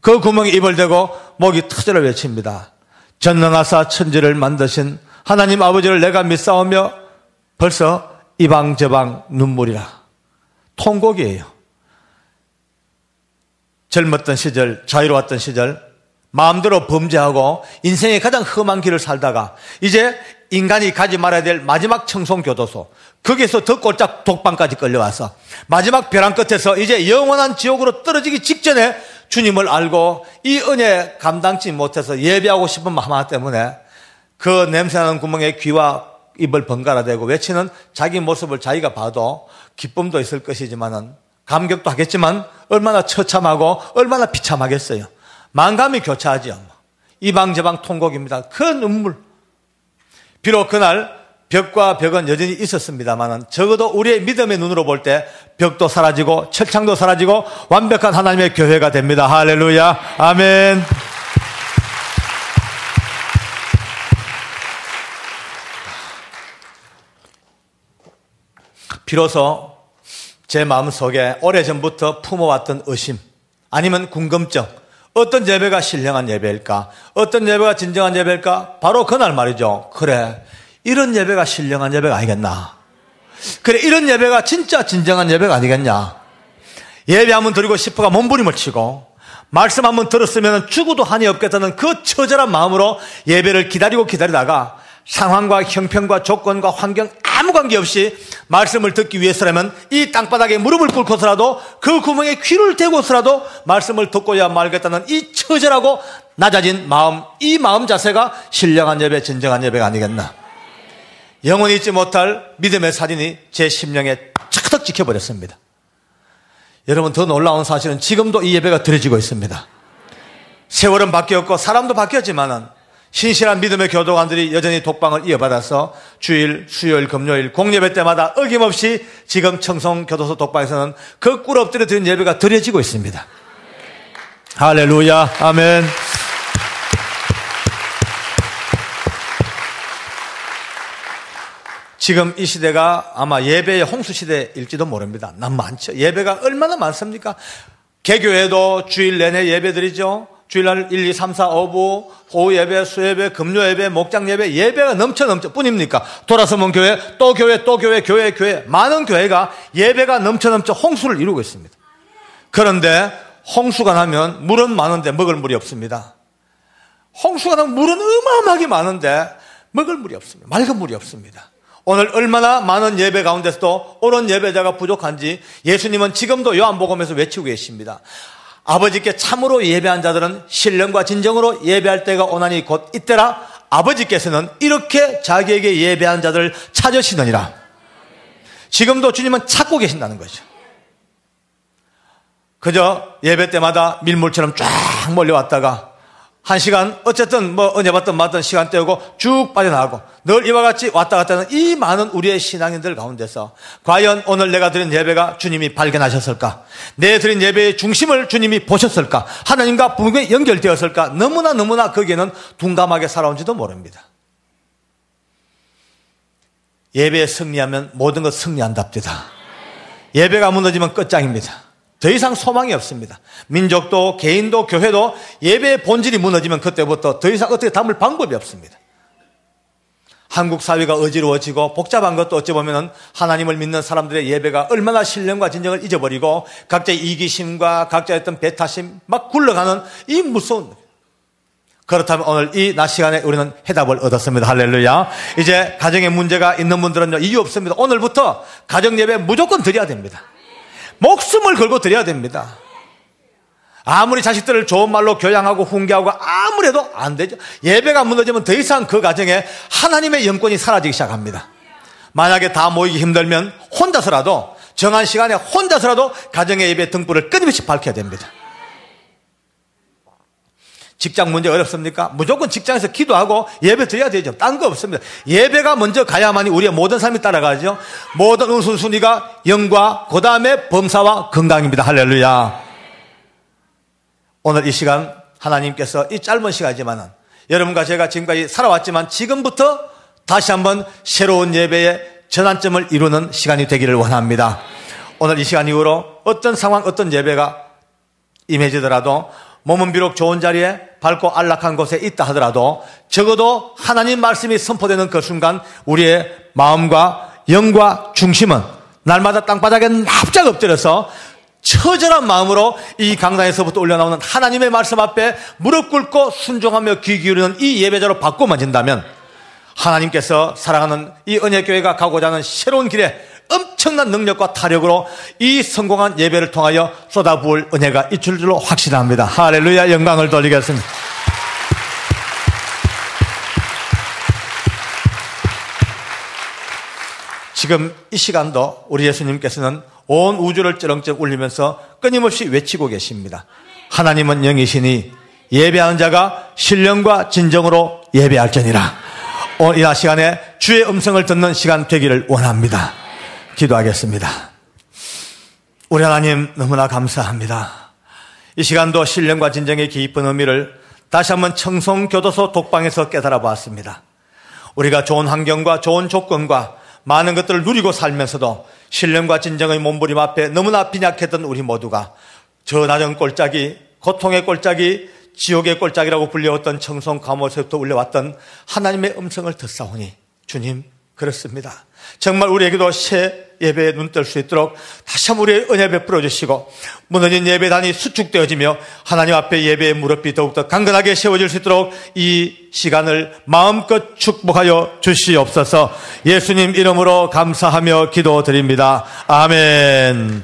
그 구멍에 입을 대고 목이 터져라 외칩니다. 전능하사 천지를 만드신 하나님 아버지를 내가 믿사오며 벌써 이방저방 눈물이라. 통곡이에요. 젊었던 시절, 자유로웠던 시절, 마음대로 범죄하고 인생의 가장 험한 길을 살다가 이제 인간이 가지 말아야 될 마지막 청송교도소, 거기에서 더 꼴짝 독방까지 끌려와서 마지막 벼랑 끝에서 이제 영원한 지옥으로 떨어지기 직전에 주님을 알고 이 은혜 감당치 못해서 예배하고 싶은 마음 하나 때문에 그 냄새나는 구멍에 귀와 입을 번갈아 대고 외치는 자기 모습을 자기가 봐도 기쁨도 있을 것이지만은 감격도 하겠지만 얼마나 처참하고 얼마나 비참하겠어요. 만감이 교차하지요. 이방저방 통곡입니다. 그 눈물. 비록 그날 벽과 벽은 여전히 있었습니다만은 적어도 우리의 믿음의 눈으로 볼 때 벽도 사라지고 철창도 사라지고 완벽한 하나님의 교회가 됩니다. 할렐루야. 아멘. 비로소 제 마음속에 오래전부터 품어왔던 의심 아니면 궁금증, 어떤 예배가 신령한 예배일까? 어떤 예배가 진정한 예배일까? 바로 그날 말이죠. 그래, 이런 예배가 신령한 예배가 아니겠나? 그래, 이런 예배가 진짜 진정한 예배가 아니겠냐. 예배 한번 드리고 싶어가 몸부림을 치고 말씀 한번 들었으면 죽어도 한이 없겠다는 그 처절한 마음으로 예배를 기다리다가 상황과 형편과 조건과 환경 아무 관계없이 말씀을 듣기 위해서라면 이 땅바닥에 무릎을 꿇고서라도 그 구멍에 귀를 대고서라도 말씀을 듣고야 말겠다는 이 처절하고 낮아진 마음, 이 마음 자세가 신령한 예배, 진정한 예배가 아니겠나. 영원히 잊지 못할 믿음의 사진이 제 심령에 착착 찍혀버렸습니다. 여러분, 더 놀라운 사실은 지금도 이 예배가 드려지고 있습니다. 세월은 바뀌었고 사람도 바뀌었지만은 신실한 믿음의 교도관들이 여전히 독방을 이어받아서 주일, 수요일, 금요일 공예배 때마다 어김없이 지금 청송교도소 독방에서는 그 꿇어 엎드려 드린 예배가 드려지고 있습니다. 할렐루야, 아멘. 지금 이 시대가 아마 예배의 홍수 시대일지도 모릅니다. 난 많죠. 예배가 얼마나 많습니까? 개교회도 주일 내내 예배드리죠. 주일날 1, 2, 3, 4, 5부, 오후 예배, 수예배, 금요 예배, 목장 예배, 예배가 넘쳐 뿐입니까? 돌아서면 교회, 또 교회, 또 교회, 교회. 많은 교회가 예배가 넘쳐 홍수를 이루고 있습니다. 그런데 홍수가 나면 물은 많은데 먹을 물이 없습니다. 홍수가 나면 물은 어마어마하게 많은데 먹을 물이 없습니다. 맑은 물이 없습니다. 오늘 얼마나 많은 예배 가운데서도 옳은 예배자가 부족한지 예수님은 지금도 요한복음에서 외치고 계십니다. 아버지께 참으로 예배한 자들은 신령과 진정으로 예배할 때가 오나니 곧 이때라. 아버지께서는 이렇게 자기에게 예배한 자들을 찾으시느니라. 지금도 주님은 찾고 계신다는 거죠. 그저 예배 때마다 밀물처럼 쫙 몰려왔다가 한 시간 어쨌든 은혜 받든 말든 시간 때우고 쭉 빠져나가고 늘 이와 같이 왔다 갔다 하는 이 많은 우리의 신앙인들 가운데서 과연 오늘 내가 드린 예배가 주님이 발견하셨을까? 내 드린 예배의 중심을 주님이 보셨을까? 하나님과 분명히 연결되었을까? 너무나 거기에는 둔감하게 살아온지도 모릅니다. 예배에 승리하면 모든 것 승리한답니다. 예배가 무너지면 끝장입니다. 더 이상 소망이 없습니다. 민족도 개인도 교회도 예배의 본질이 무너지면 그때부터 더 이상 어떻게 담을 방법이 없습니다. 한국 사회가 어지러워지고 복잡한 것도 어찌 보면 하나님을 믿는 사람들의 예배가 얼마나 신령과 진정을 잊어버리고 각자의 이기심과 각자의 어떤 배타심 막 굴러가는 이 무서운. 그렇다면 오늘 이 낮 시간에 우리는 해답을 얻었습니다. 할렐루야. 이제 가정에 문제가 있는 분들은요, 이유 없습니다. 오늘부터 가정 예배 무조건 드려야 됩니다. 목숨을 걸고 드려야 됩니다. 아무리 자식들을 좋은 말로 교양하고 훈계하고 아무리 해도 안 되죠. 예배가 무너지면 더 이상 그 가정에 하나님의 영권이 사라지기 시작합니다. 만약에 다 모이기 힘들면 혼자서라도 정한 시간에 혼자서라도 가정의 예배 등불을 끊임없이 밝혀야 됩니다. 직장 문제 어렵습니까? 무조건 직장에서 기도하고 예배 드려야 되죠. 딴 거 없습니다. 예배가 먼저 가야만이 우리의 모든 삶이 따라가죠. 모든 우선순위가 영과 그 다음에 범사와 건강입니다. 할렐루야. 오늘 이 시간 하나님께서 이 짧은 시간이지만 여러분과 제가 지금까지 살아왔지만 지금부터 다시 한번 새로운 예배의 전환점을 이루는 시간이 되기를 원합니다. 오늘 이 시간 이후로 어떤 상황 어떤 예배가 임해지더라도 몸은 비록 좋은 자리에 밝고 안락한 곳에 있다 하더라도 적어도 하나님 말씀이 선포되는 그 순간 우리의 마음과 영과 중심은 날마다 땅바닥에 납작 엎드려서 처절한 마음으로 이 강단에서부터 올려나오는 하나님의 말씀 앞에 무릎 꿇고 순종하며 귀 기울이는 이 예배자로 바꿔만진다면 하나님께서 사랑하는 이 은혜교회가 가고자 하는 새로운 길에 엄청난 능력과 타력으로 이 성공한 예배를 통하여 쏟아부을 은혜가 있을 줄로 확신합니다. 할렐루야. 영광을 돌리겠습니다. 지금 이 시간도 우리 예수님께서는 온 우주를 쩌렁쩌렁 울리면서 끊임없이 외치고 계십니다. 하나님은 영이시니 예배하는 자가 신령과 진정으로 예배할지니라. 오늘 이 시간에 주의 음성을 듣는 시간 되기를 원합니다. 기도하겠습니다. 우리 하나님 너무나 감사합니다. 이 시간도 신령과 진정의 깊은 의미를 다시 한번 청송교도소 독방에서 깨달아 보았습니다. 우리가 좋은 환경과 좋은 조건과 많은 것들을 누리고 살면서도 신령과 진정의 몸부림 앞에 너무나 빈약했던 우리 모두가 저 낮은 꼴짝이, 고통의 꼴짝이, 지옥의 꼴짝이라고 불려왔던 청송 감옥에서부터 울려왔던 하나님의 음성을 듣사오니 주님 그렇습니다. 정말 우리에게도 새 예배에 눈 뜰 수 있도록 다시 한번 우리의 은혜 베풀어 주시고 무너진 예배단이 수축되어지며 하나님 앞에 예배의 무릎이 더욱더 강건하게 세워질 수 있도록 이 시간을 마음껏 축복하여 주시옵소서. 예수님 이름으로 감사하며 기도드립니다. 아멘.